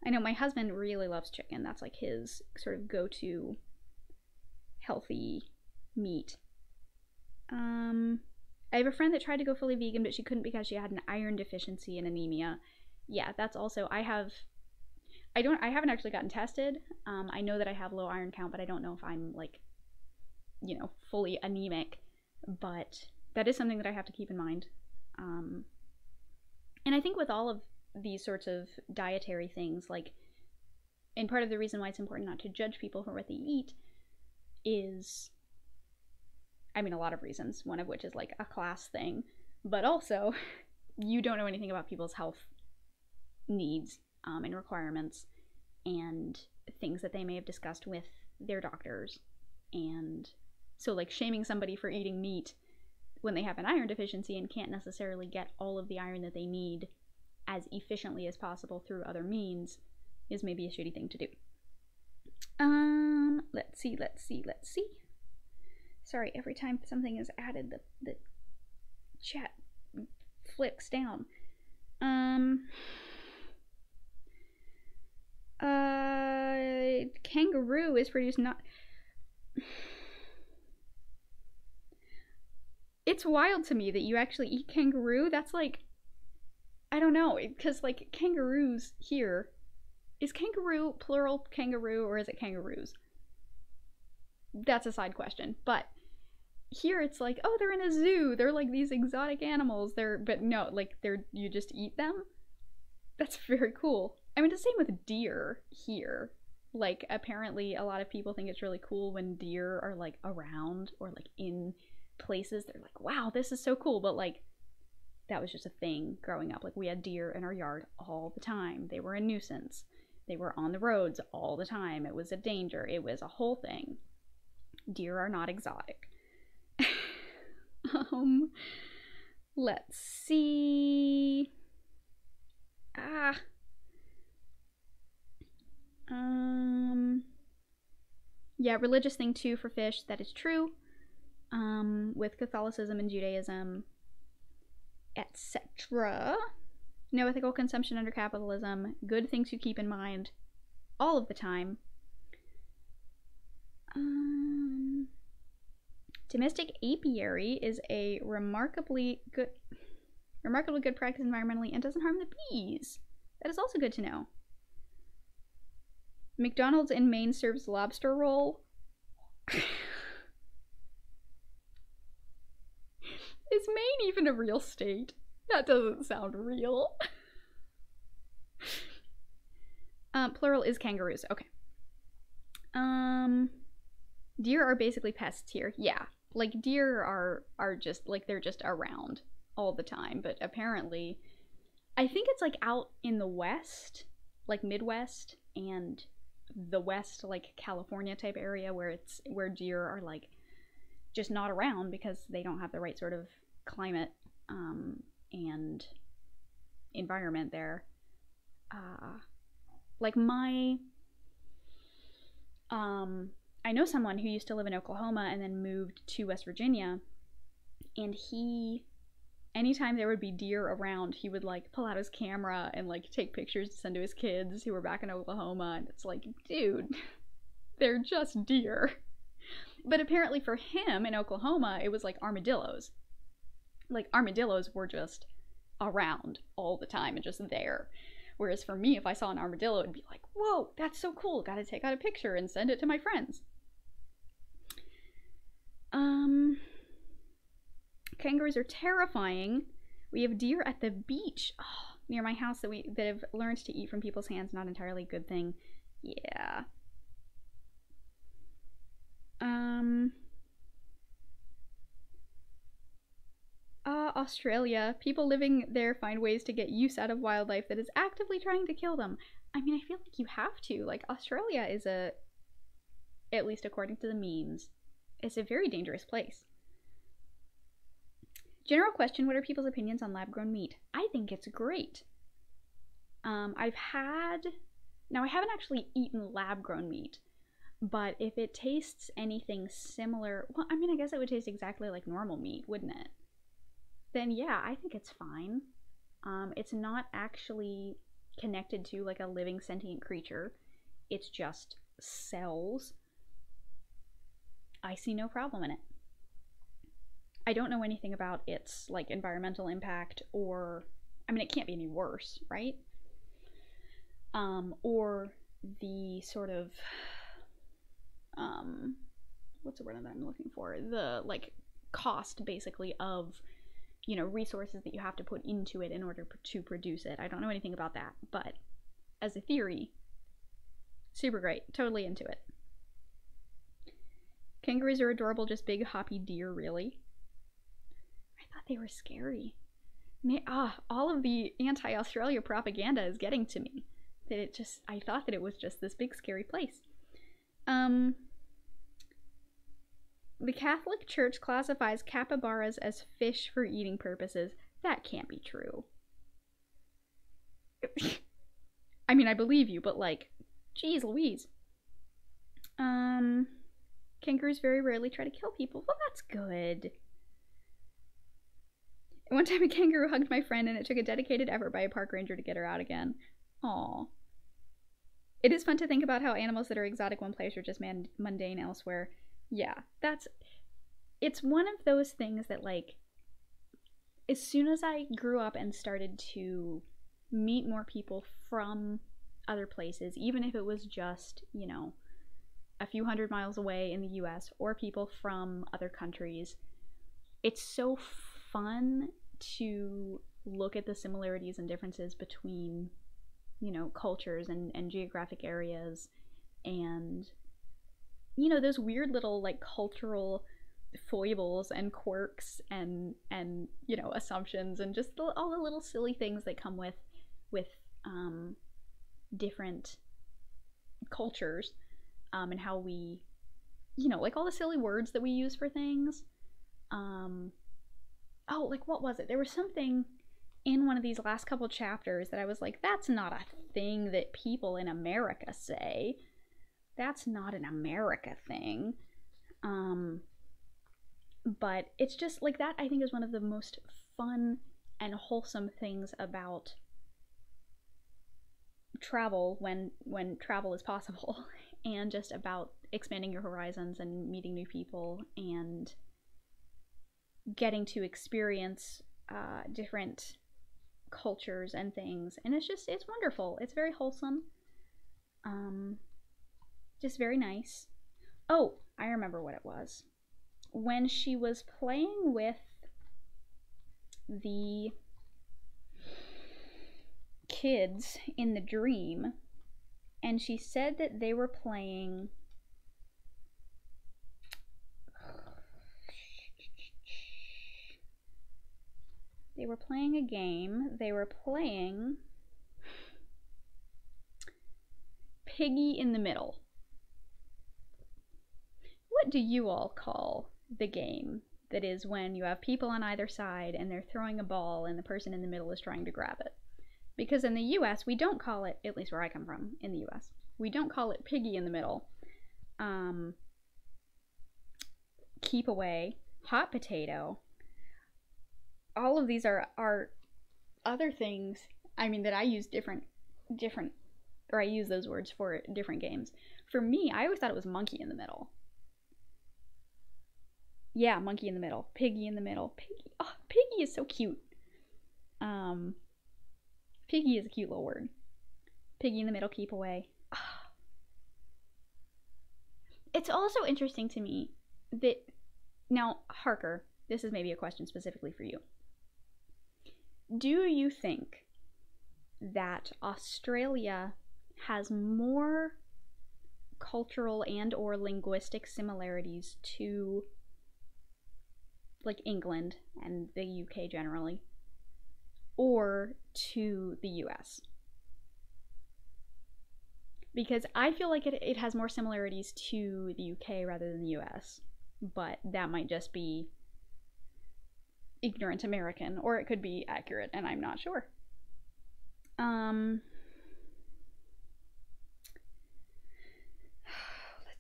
I know my husband really loves chicken. That's like his sort of go-to healthy meat. I have a friend that tried to go fully vegan, but she couldn't because she had an iron deficiency and anemia. Yeah, that's also, I haven't actually gotten tested. I know that I have low iron count, but I don't know if I'm like, you know, fully anemic, but that is something that I have to keep in mind. And I think with all of these sorts of dietary things, like, and part of the reason why it's important not to judge people for what they eat is, I mean, a lot of reasons, one of which is like a class thing, but also you don't know anything about people's health needs and requirements and things that they may have discussed with their doctors. And so, like, shaming somebody for eating meat when they have an iron deficiency and can't necessarily get all of the iron that they need as efficiently as possible through other means is maybe a shitty thing to do. Let's see. Sorry, every time something is added, the chat flicks down. Kangaroo is produced not... It's wild to me that you actually eat kangaroo. That's like, I don't know, because like kangaroos here, is kangaroo plural kangaroo or is it kangaroos? That's a side question. But here it's like, oh, they're in a zoo. They're like these exotic animals. But no, like you just eat them. That's very cool. I mean, the same with deer here. Like, apparently a lot of people think it's really cool when deer are like around or like in places. They're like, wow, this is so cool. But like, that was just a thing growing up. Like, we had deer in our yard all the time. They were a nuisance. They were on the roads all the time. It was a danger. It was a whole thing. Deer are not exotic. Let's see. Yeah, religious thing too for fish. That is true. With Catholicism and Judaism, etc. No ethical consumption under capitalism. Good things you keep in mind all of the time. Domestic apiary is a remarkably good practice environmentally and doesn't harm the bees. That is also good to know. McDonald's in Maine serves lobster roll. Is Maine even a real state? That doesn't sound real. Plural is kangaroos. Okay. Deer are basically pests here. Yeah. Like, deer are just, like, they're just around all the time. But apparently, I think it's, like, out in the West, like, Midwest and the West, like, California type area where deer are, like, just not around because they don't have the right sort of climate and environment there. Like, I know someone who used to live in Oklahoma and then moved to West Virginia, and anytime there would be deer around, he would like pull out his camera and like take pictures to send to his kids who were back in Oklahoma, and it's like, dude, they're just deer. But apparently for him in Oklahoma, it was like armadillos. Like, armadillos were just around all the time and just there. Whereas for me, if I saw an armadillo, it'd be like, whoa, that's so cool. Gotta take out a picture and send it to my friends. Kangaroos are terrifying. We have deer at the beach near my house that have learned to eat from people's hands. Not entirely a good thing. Yeah. Australia. People living there find ways to get use out of wildlife that is actively trying to kill them. I mean, I feel like you have to. Like, Australia is at least according to the memes, it's a very dangerous place. General question, what are people's opinions on lab-grown meat? I think it's great. Now I haven't actually eaten lab-grown meat, but if it tastes anything similar, well, I mean, I guess it would taste exactly like normal meat, wouldn't it? Then yeah, I think it's fine. It's not actually connected to like a living sentient creature. It's just cells. I see no problem in it. I don't know anything about its like environmental impact, or I mean, it can't be any worse, right? Or the sort of what's the word that I'm looking for? The like cost basically of you know, resources that you have to put into it in order to produce it. I don't know anything about that, but as a theory, super great. Totally into it. Kangaroos are adorable, just big hoppy deer, really. I thought they were scary. All of the anti-Australia propaganda is getting to me. I thought that it was just this big scary place. The Catholic Church classifies capybaras as fish for eating purposes. That can't be true. I mean, I believe you, but like, geez Louise. Kangaroos very rarely try to kill people. Well, that's good. One time a kangaroo hugged my friend and it took a dedicated effort by a park ranger to get her out again. Aww. It is fun to think about how animals that are exotic one place are just mundane elsewhere. Yeah, it's one of those things that, like, as soon as I grew up and started to meet more people from other places, even if it was just, you know, a few hundred miles away in the US, or people from other countries, it's so fun to look at the similarities and differences between, you know, cultures and geographic areas, and, you know, those weird little, like, cultural foibles and quirks and you know, assumptions, and just all the little silly things that come with different cultures, and how we, you know, like all the silly words that we use for things. Oh, like, what was it? There was something in one of these last couple chapters that I was like, that's not a thing that people in America say. That's not an America thing. But it's just like that, I think, is one of the most fun and wholesome things about travel when travel is possible, and just about expanding your horizons and meeting new people and getting to experience different cultures and things. And it's wonderful. It's very wholesome. Just very nice. Oh, I remember what it was. When she was playing with the kids in the dream, and she said that they were playing a game. They were playing Piggy in the Middle. What do you all call the game that is when you have people on either side and they're throwing a ball and the person in the middle is trying to grab it? Because in the US, we don't call it, at least where I come from in the US, we don't call it Piggy in the Middle. Keep Away, Hot Potato. All of these are other things, I mean, that I use or I use those words for different games. For me, I always thought it was Monkey in the Middle. Yeah, Monkey in the Middle. Piggy in the Middle. Piggy. Oh, Piggy is so cute. Piggy is a cute little word. Piggy in the Middle, Keep Away. Oh. It's also interesting to me that, now, Harker, this is maybe a question specifically for you. Do you think that Australia has more cultural and or linguistic similarities to, like, England and the UK generally, or to the US? Because I feel like it has more similarities to the UK rather than the US, but that might just be ignorant American, or it could be accurate, and I'm not sure. Let's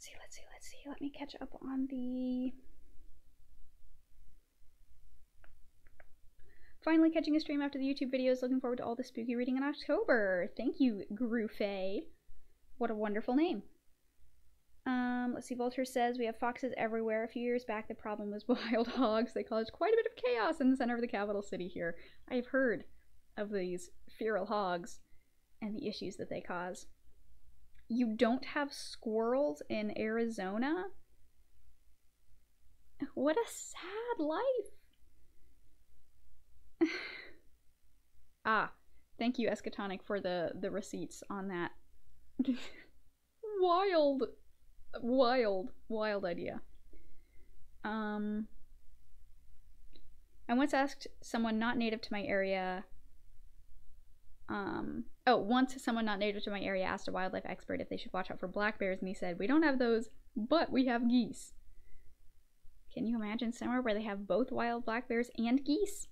see. Let me catch up on the... Finally catching a stream after the YouTube videos. Looking forward to all the spooky reading in October. Thank you, Groufey. What a wonderful name. Let's see, Vulture says, we have foxes everywhere. A few years back, the problem was wild hogs. They caused quite a bit of chaos in the center of the capital city here. I've heard of these feral hogs and the issues that they cause. You don't have squirrels in Arizona? What a sad life. Ah, thank you, Escatonic, for the receipts on that. Wild, wild idea. I once asked someone not native to my area. Once someone not native to my area asked a wildlife expert if they should watch out for black bears, and he said, "We don't have those, but we have geese." Can you imagine somewhere where they have both wild black bears and geese?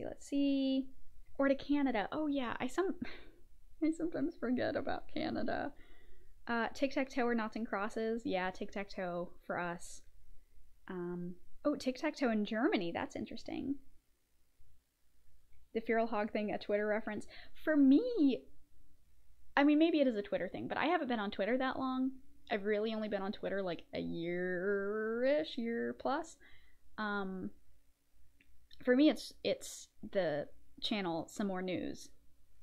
Let's see. Or to Canada. Oh yeah, I sometimes forget about Canada. Tic-tac-toe or noughts and crosses. Yeah, tic-tac-toe for us. Oh, tic-tac-toe in Germany. That's interesting. The feral hog thing, a Twitter reference. For me, I mean, maybe it is a Twitter thing, but I haven't been on Twitter that long. I've really only been on Twitter like a year-ish, year plus. For me, it's the channel Some More News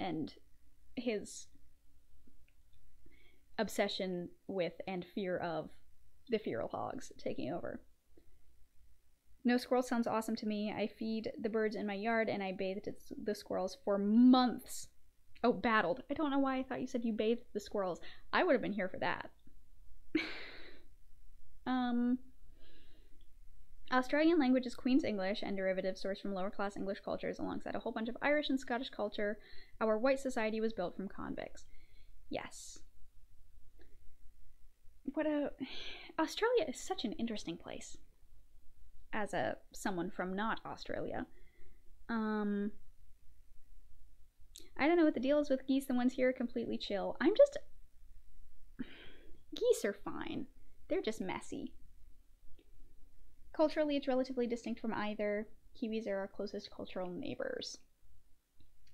and his obsession with and fear of the feral hogs taking over. No squirrel sounds awesome to me. I feed the birds in my yard and I bathed the squirrels for months. Oh, battled. I don't know why I thought you said you bathed the squirrels. I would have been here for that. Australian language is Queen's English and derivatives sourced from lower class English cultures alongside a whole bunch of Irish and Scottish culture. Our white society was built from convicts. Yes. Australia is such an interesting place. As someone from not Australia. I don't know what the deal is with geese. The ones here are completely chill. Geese are fine. They're just messy. Culturally, it's relatively distinct from either. Kiwis are our closest cultural neighbors.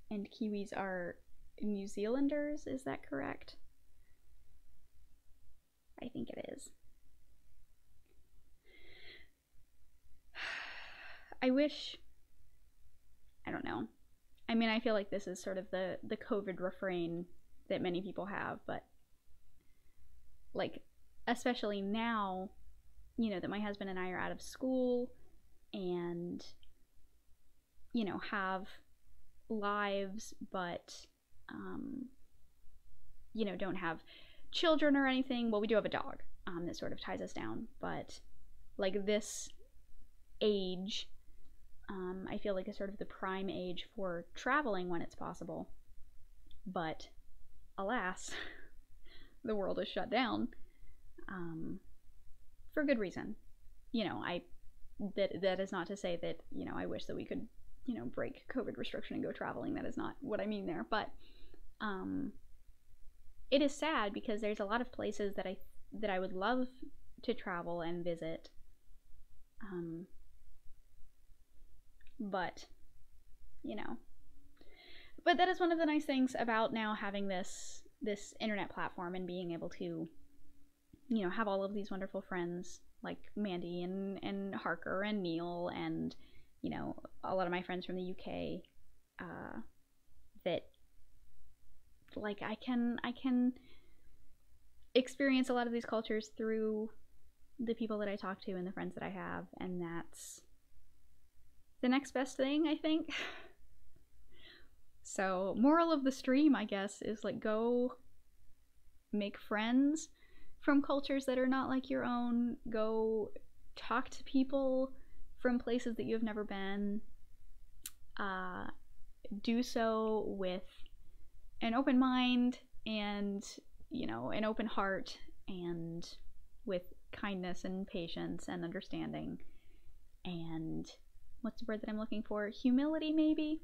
And Kiwis are New Zealanders, is that correct? I think it is. I wish, I don't know. I mean, I feel like this is sort of the COVID refrain that many people have, but like, especially now, you know, that my husband and I are out of school and, you know, have lives, but, you know, don't have children or anything. Well, we do have a dog that sort of ties us down, but like this age, I feel like is sort of the prime age for traveling when it's possible. But alas, the world is shut down for good reason. You know, that is not to say that, you know, I wish that we could, you know, break COVID restriction and go traveling. That is not what I mean there. But it is sad because there's a lot of places that I would love to travel and visit. But, you know, but that is one of the nice things about now having this internet platform and being able to, you know, have all of these wonderful friends like Mandy and Harker and Neil and, you know, a lot of my friends from the UK, that like I can experience a lot of these cultures through the people that I talk to and the friends that I have, and that's the next best thing, I think. So, moral of the stream, I guess, is like go make friends from cultures that are not like your own. Go talk to people from places that you've never been. Do so with an open mind and, you know, an open heart, and with kindness and patience and understanding, and what's the word that I'm looking for? Humility, maybe?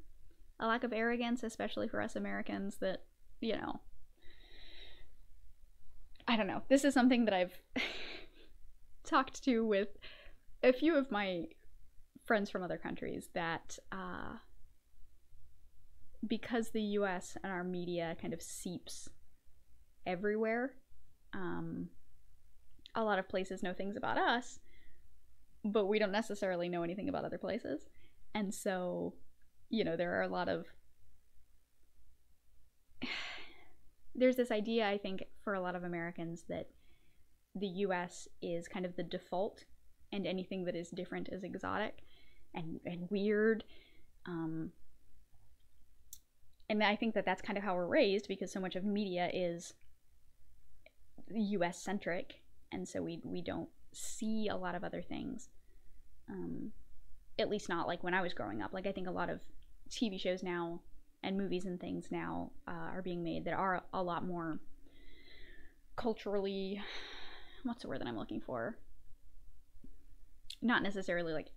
A lack of arrogance, especially for us Americans, that, you know, I don't know. This is something that I've talked to with a few of my friends from other countries, that because the US and our media kind of seeps everywhere, a lot of places know things about us, but we don't necessarily know anything about other places. And so, you know, there are a lot of, there's this idea, I think, for a lot of Americans that the US is kind of the default, and anything that is different is exotic and weird. And I think that that's kind of how we're raised, because so much of media is US centric, and so we don't see a lot of other things. At least not like when I was growing up. Like, I think a lot of TV shows now and movies and things now are being made that are a lot more culturally, what's the word that I'm looking for? Not necessarily like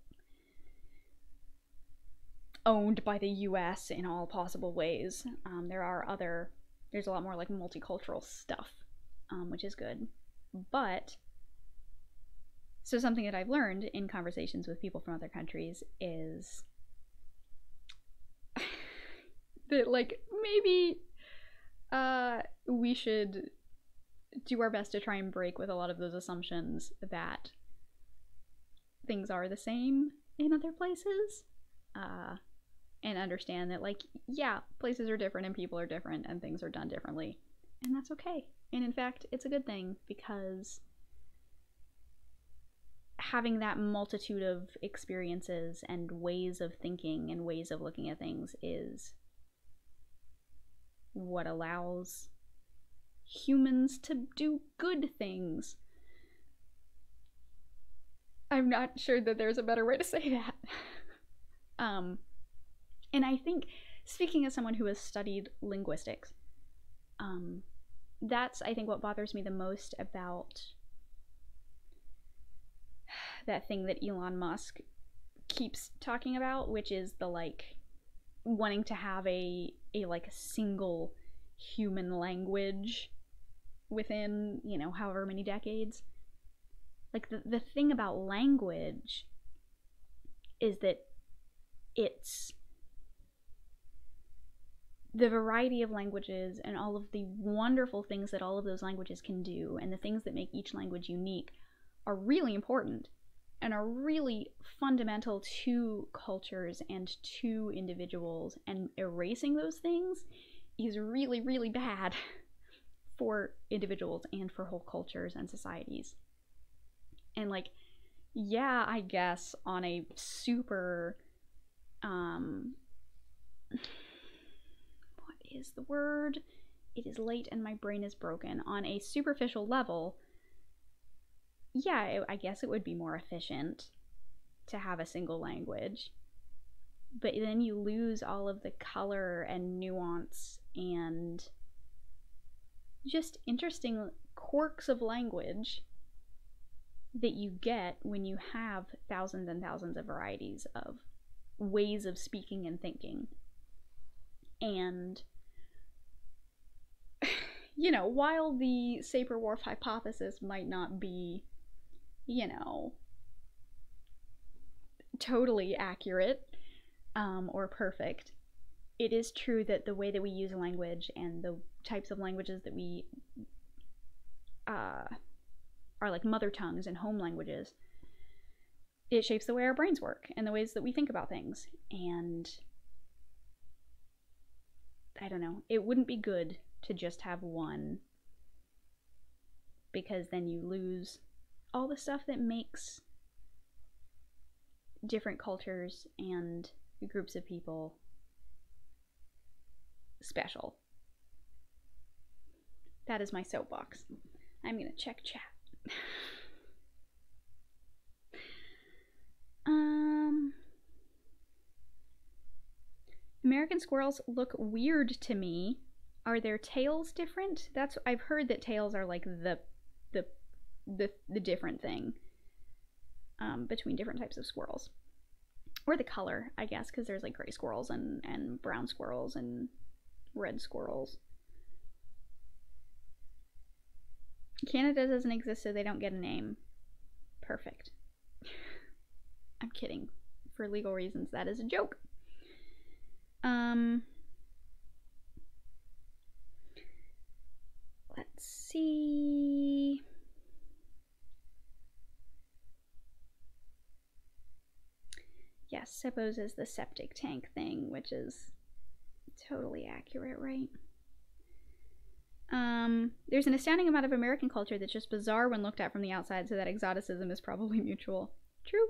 owned by the US in all possible ways. There's a lot more like multicultural stuff, which is good. But so something that I've learned in conversations with people from other countries is that, like, maybe we should do our best to try and break with a lot of those assumptions that things are the same in other places, and understand that, like, yeah, places are different and people are different and things are done differently, and that's okay. And in fact, it's a good thing, because having that multitude of experiences and ways of thinking and ways of looking at things is what allows humans to do good things. I'm not sure that there's a better way to say that. And I think, speaking as someone who has studied linguistics, that's, I think, what bothers me the most about that thing that Elon Musk keeps talking about, which is the, like, wanting to have a like a single human language within, you know, however many decades. Like, the thing about language is that it's the variety of languages and all of the wonderful things that all of those languages can do, and the things that make each language unique, are really important and are really fundamental to cultures and to individuals, and erasing those things is really, really bad for individuals and for whole cultures and societies. And, like, yeah, I guess on a super what is the word? It is late and my brain is broken. On a superficial level, yeah, I guess it would be more efficient to have a single language. But then you lose all of the color and nuance and just interesting quirks of language that you get when you have thousands and thousands of varieties of ways of speaking and thinking. And, you know, while the Sapir-Whorf hypothesis might not be, you know, totally accurate or perfect, it is true that the way that we use language and the types of languages that we are like mother tongues and home languages, it shapes the way our brains work and the ways that we think about things. And I don't know, it wouldn't be good to just have one, because then you lose all the stuff that makes different cultures and groups of people special. That is my soapbox. I'm gonna check chat. American squirrels look weird to me. Are their tails different? I've heard that tails are like the different thing between different types of squirrels. Or the color, I guess, because there's like gray squirrels and brown squirrels and red squirrels. Canada doesn't exist, so they don't get a name. Perfect. I'm kidding. For legal reasons, that is a joke. Let's see. Yes, suppose is the septic tank thing, which is totally accurate, right? There's an astounding amount of American culture that's just bizarre when looked at from the outside, so that exoticism is probably mutual. True.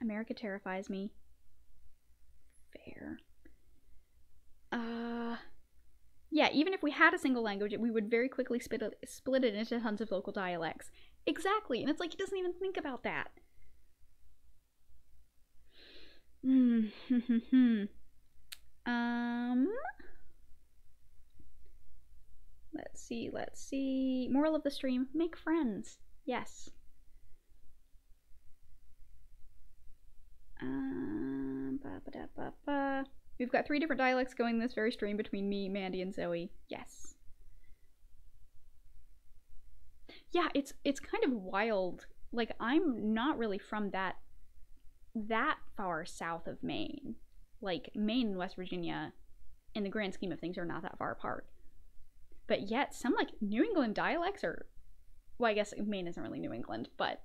America terrifies me. Fair. Yeah, even if we had a single language, we would very quickly split it into tons of local dialects. Exactly, and it's like he doesn't even think about that. Let's see. Moral of the stream, make friends. Yes. We've got 3 different dialects going this very stream between me, Mandy, and Zoe. Yes. Yeah, it's kind of wild. Like, I'm not really from that far south of Maine. Like, Maine and West Virginia, in the grand scheme of things, are not that far apart. But yet, some, like, New England dialects are... Well, I guess Maine isn't really New England, but...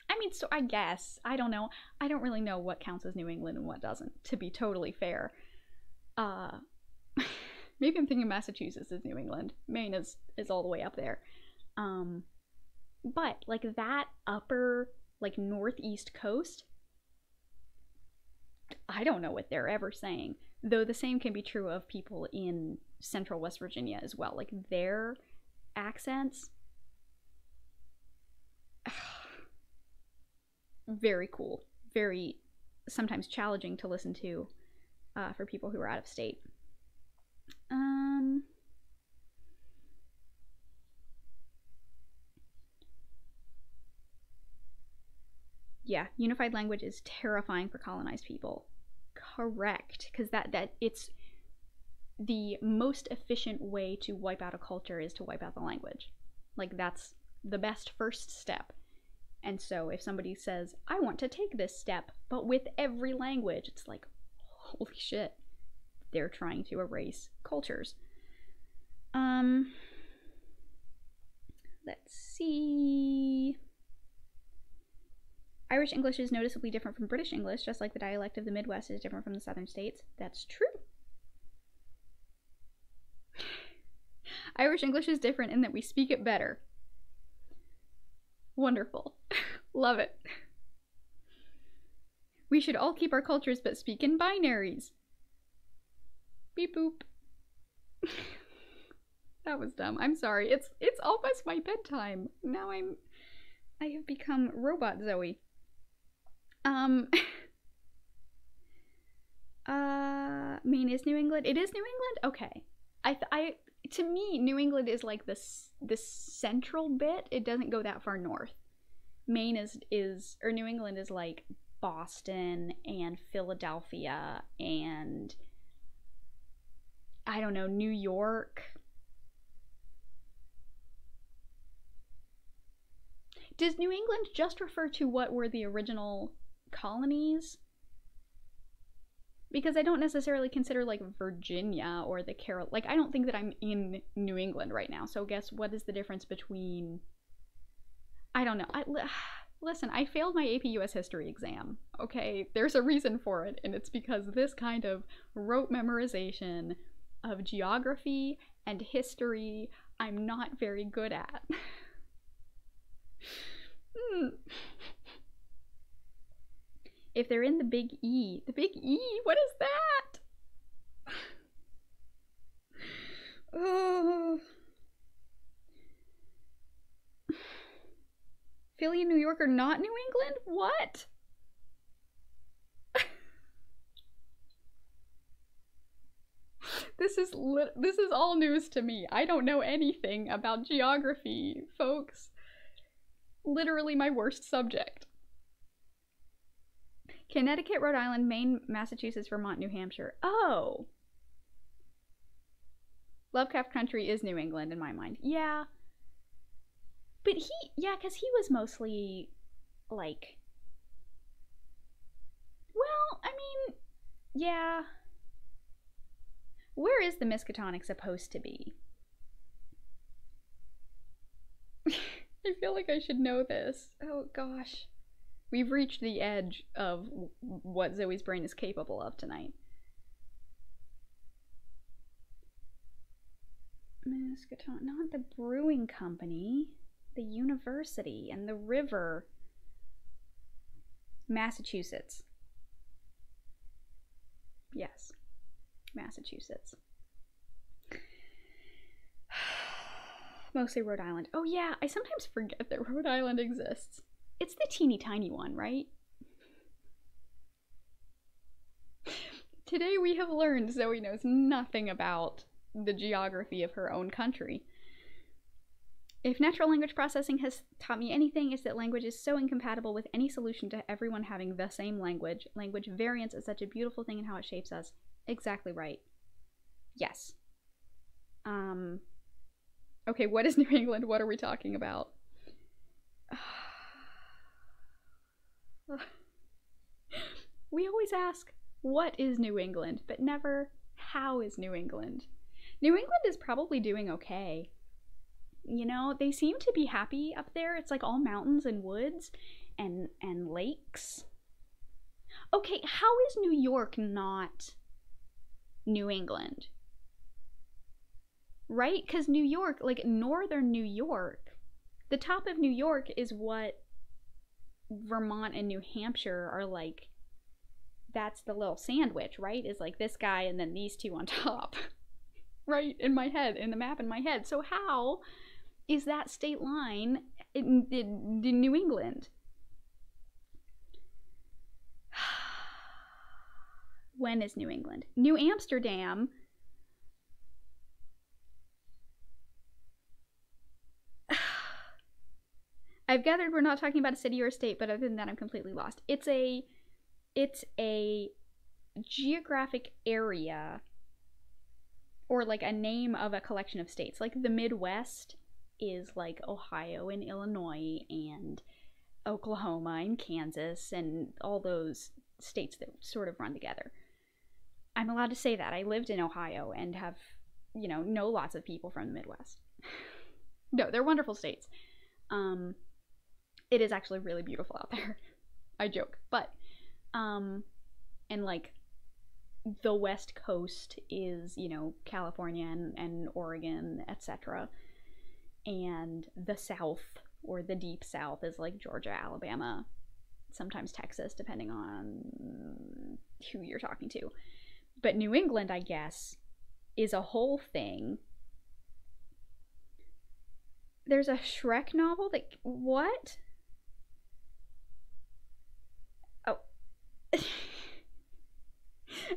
I mean, so I guess. I don't know. I don't really know what counts as New England and what doesn't, to be totally fair. Maybe I'm thinking Massachusetts is New England. Maine is all the way up there. But, like, that upper, like, northeast coast, I don't know what they're ever saying. Though the same can be true of people in central West Virginia as well. Like, their accents... very cool. Very, sometimes challenging to listen to for people who are out of state. Yeah, unified language is terrifying for colonized people. Correct, because that it's the most efficient way to wipe out a culture is to wipe out the language. Like, that's the best first step. And so if somebody says, I want to take this step, but with every language, it's like, holy shit, they're trying to erase cultures. Let's see. Irish English is noticeably different from British English, just like the dialect of the Midwest is different from the southern states. That's true. Irish English is different in that we speak it better. Wonderful. Love it. We should all keep our cultures but speak in binaries. Beep boop. That was dumb. I'm sorry. It's almost my bedtime. Now I have become robot Zoe. Maine is New England. It is New England? Okay. To me, New England is like this central bit. It doesn't go that far north. Maine or New England is like Boston and Philadelphia and I don't know, New York. Does New England just refer to what were the original colonies? Because I don't necessarily consider like Virginia or the like I don't think that I'm in New England right now. So guess what is the difference between... I don't know. Listen, I failed my AP US history exam. Okay, there's a reason for it, and it's because this kind of rote memorization of geography and history I'm not very good at. If they're in the Big E, what is that? Oh. Philly and New York are not New England? What? This is all news to me. I don't know anything about geography, folks. Literally my worst subject. Connecticut, Rhode Island, Maine, Massachusetts, Vermont, New Hampshire. Oh. Lovecraft Country is New England in my mind. Yeah. But because he was mostly, like... Well, I mean, yeah. Where is the Miskatonic supposed to be? I feel like I should know this. Oh, gosh. We've reached the edge of what Zoe's brain is capable of tonight. Pescatarian, not the brewing company, the university and the river. Massachusetts. Yes, Massachusetts. Mostly Rhode Island. Oh yeah, I sometimes forget that Rhode Island exists. It's the teeny tiny one, right? Today we have learned Zoe knows nothing about the geography of her own country. If natural language processing has taught me anything, it's that language is so incompatible with any solution to everyone having the same language. Language variance is such a beautiful thing in how it shapes us. Exactly right. Yes. Okay, what is New England? What are we talking about? We always ask, what is New England? But never, how is New England? New England is probably doing okay. You know, they seem to be happy up there. It's like all mountains and woods and lakes. Okay, how is New York not New England? Right? Because New York, like northern New York, the top of New York is what Vermont and New Hampshire are like. That's the little sandwich, right? Is like this guy and then these two on top. Right? In my head, in the map in my head. So how is that state line in New England? When is New England? New Amsterdam. I've gathered we're not talking about a city or a state, but other than that, I'm completely lost. It's a geographic area, or like a name of a collection of states. Like the Midwest is like Ohio and Illinois and Oklahoma and Kansas and all those states that sort of run together. I'm allowed to say that. I lived in Ohio and have, you know lots of people from the Midwest. No, they're wonderful states. It is actually really beautiful out there. I joke. But, and like, the West Coast is, California and Oregon, etc. And the South, or the Deep South, is like Georgia, Alabama, sometimes Texas, depending on who you're talking to. But New England, I guess, is a whole thing. There's a Shrek novel that... What? Oh.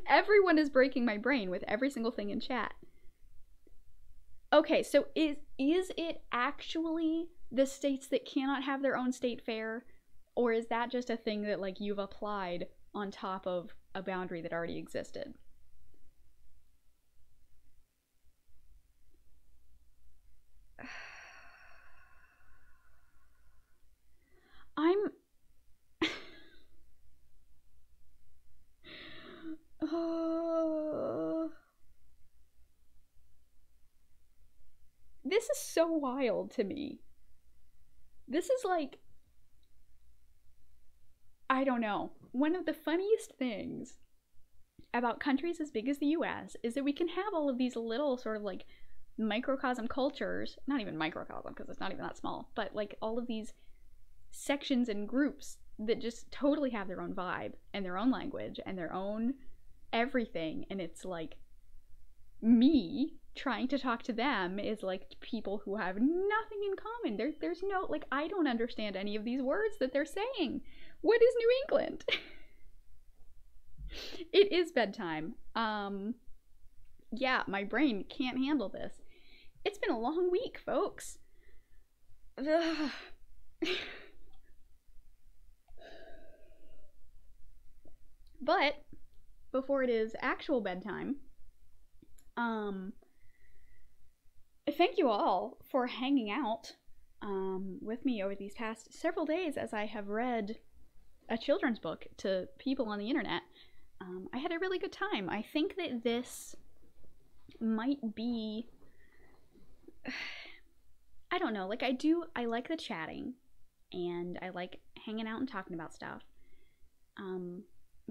Everyone is breaking my brain with every single thing in chat. Okay, so is it actually the states that cannot have their own state fair? Or is that just a thing that, like, you've applied on top of a boundary that already existed? This is so wild to me. This is like, I don't know. One of the funniest things about countries as big as the US is that we can have all of these little sort of like microcosm cultures, not even microcosm because it's not even that small, but like all of these sections and groups that just totally have their own vibe and their own language and their own everything. And it's like, me trying to talk to them is like people who have nothing in common. There's no, like, I don't understand any of these words that they're saying. What is New England? It is bedtime. Yeah, my brain can't handle this. It's been a long week, folks. Ugh. But before it is actual bedtime, thank you all for hanging out with me over these past several days as I have read a children's book to people on the internet. I had a really good time. I think that this might be, I don't know, like I like the chatting and I like hanging out and talking about stuff.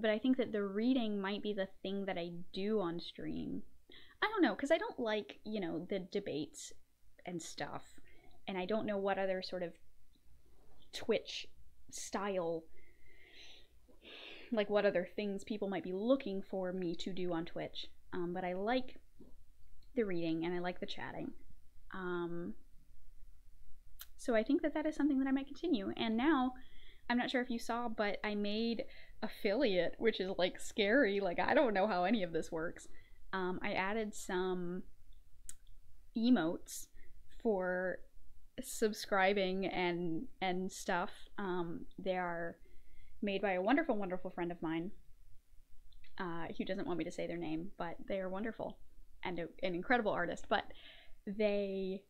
But I think that the reading might be the thing that I do on stream. I don't know, because I don't like, you know, the debates and stuff, and I don't know what other sort of Twitch style, like what other things people might be looking for me to do on Twitch. But I like the reading and I like the chatting. So I think that that is something that I might continue. And now, I'm not sure if you saw, but I made affiliate, which is like scary. Like, I don't know how any of this works. I added some emotes for subscribing and stuff. They are made by a wonderful, wonderful friend of mine who doesn't want me to say their name, but they are wonderful and an incredible artist. But they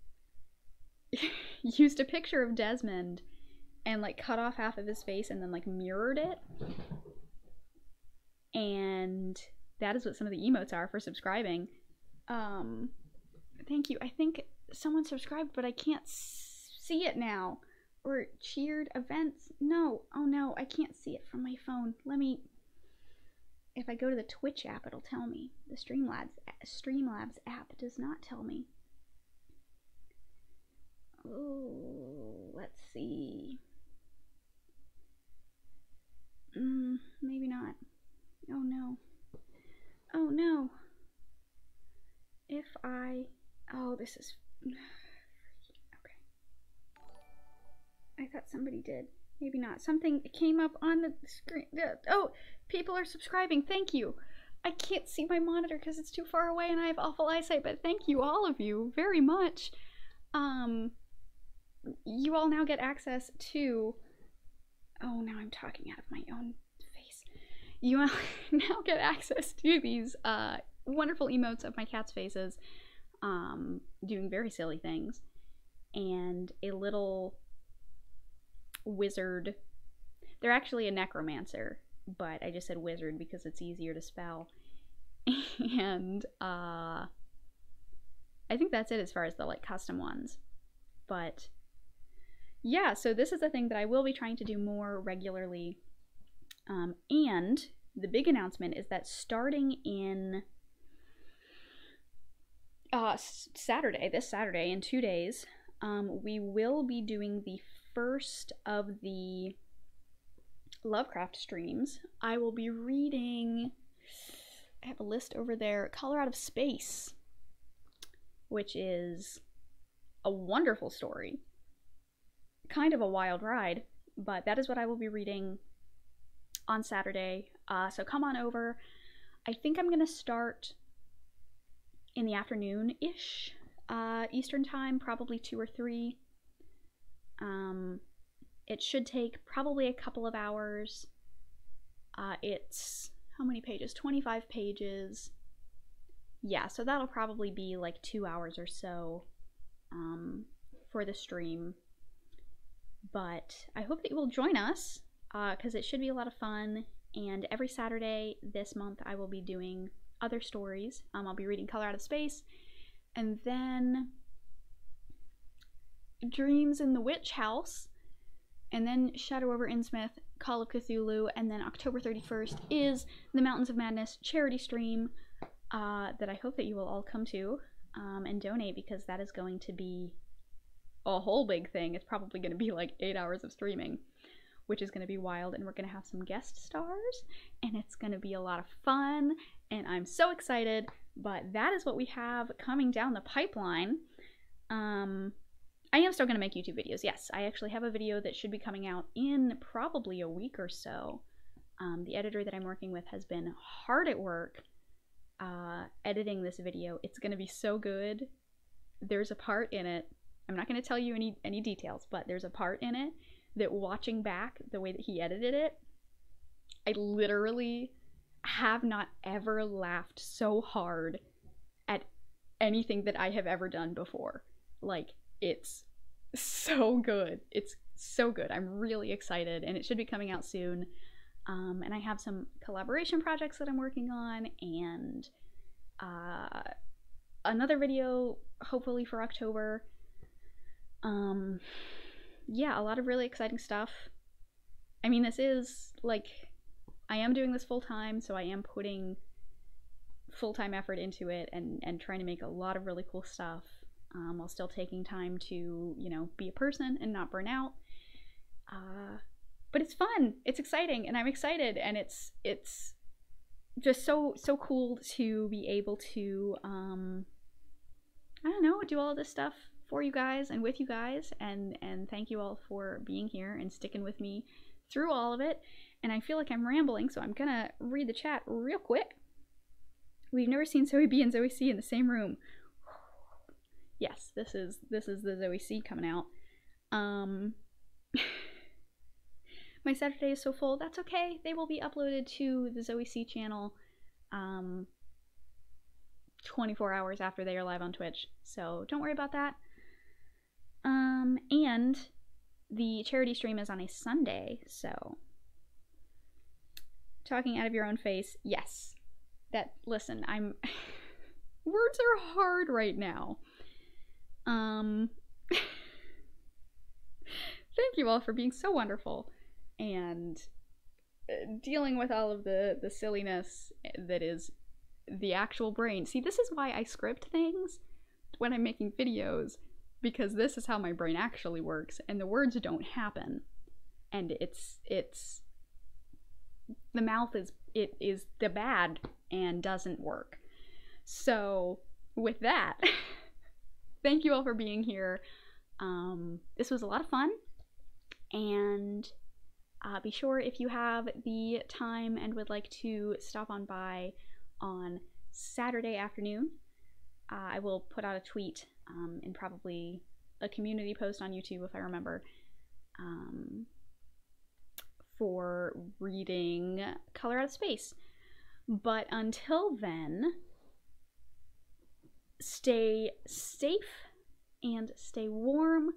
used a picture of Desmond and like cut off half of his face and then like mirrored it. And that is what some of the emotes are for subscribing. Thank you. I think someone subscribed, but I can't see it now. Or cheered events. No. Oh no, I can't see it from my phone. Let me... If I go to the Twitch app, it'll tell me. The Streamlabs app does not tell me. Oh, let's see. Maybe not. Oh no. Oh no. If I... Oh, this is... Okay. I thought somebody did. Maybe not. Something came up on the screen. Oh, people are subscribing. Thank you. I can't see my monitor because it's too far away and I have awful eyesight, but thank you, all of you, very much. You all now get access to... Oh, now I'm talking out of my own face. You all now get access to these wonderful emotes of my cat's faces doing very silly things, and a little wizard. They're actually a necromancer, but I just said wizard because it's easier to spell. And I think that's it as far as the like custom ones. But yeah, so this is a thing that I will be trying to do more regularly. And the big announcement is that starting in this Saturday, in 2 days, we will be doing the first of the Lovecraft streams. I will be reading, I have a list over there, Color Out of Space, which is a wonderful story. Kind of a wild ride, but that is what I will be reading on Saturday. So come on over. I think I'm going to start in the afternoon-ish, Eastern time, probably 2 or 3. It should take probably a couple of hours. It's, how many pages? 25 pages. Yeah, so that'll probably be like 2 hours or so for the stream. But I hope that you will join us, because it should be a lot of fun. And every Saturday this month I will be doing other stories. I'll be reading Color Out of Space, and then Dreams in the Witch House, and then Shadow over Innsmouth, Call of Cthulhu, and then October 31st is the Mountains of Madness charity stream that I hope that you will all come to and donate, because that is going to be a whole big thing. It's probably going to be like 8 hours of streaming, which is going to be wild, and we're going to have some guest stars, and it's going to be a lot of fun, and I'm so excited. But that is what we have coming down the pipeline. I am still going to make YouTube videos. Yes, I actually have a video that should be coming out in probably a week or so. The editor that I'm working with has been hard at work editing this video. It's going to be so good. There's a part in it, I'm not going to tell you any details, but there's a part in it that, watching back the way that he edited it, I literally have not ever laughed so hard at anything that I have ever done before. Like, it's so good. It's so good. I'm really excited, and it should be coming out soon. And I have some collaboration projects that I'm working on, and another video hopefully for October. Yeah, a lot of really exciting stuff. I mean, this is like, I am doing this full time, so I am putting full-time effort into it and trying to make a lot of really cool stuff, while still taking time to, you know, be a person and not burn out. But it's fun, it's exciting, and I'm excited, and it's just so cool to be able to, I don't know, do all this stuff for you guys and with you guys, and thank you all for being here and sticking with me through all of it. And I feel like I'm rambling, so I'm gonna read the chat real quick. We've never seen Zoe B and Zoe C in the same room. Yes, this is the Zoe C coming out. My Saturday is so full. That's okay. They will be uploaded to the Zoe C channel 24 hours after they are live on Twitch. So don't worry about that. And the charity stream is on a Sunday, so talking out of your own face, yes. That, listen, I'm words are hard right now. Thank you all for being so wonderful and dealing with all of the silliness that is the actual brain. See, this is why I script things when I'm making videos, because this is how my brain actually works, and the words don't happen. And it's the mouth is the bad and doesn't work. So with that, thank you all for being here. This was a lot of fun, and be sure, if you have the time and would like to stop on by on Saturday afternoon, I will put out a tweet and probably a community post on YouTube, if I remember, for reading Color Out of Space. But until then, stay safe and stay warm,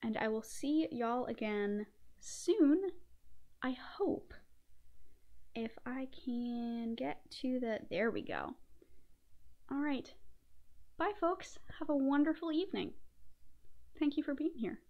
and I will see y'all again soon, I hope. If I can get to there we go. All right. Bye, folks. Have a wonderful evening. Thank you for being here.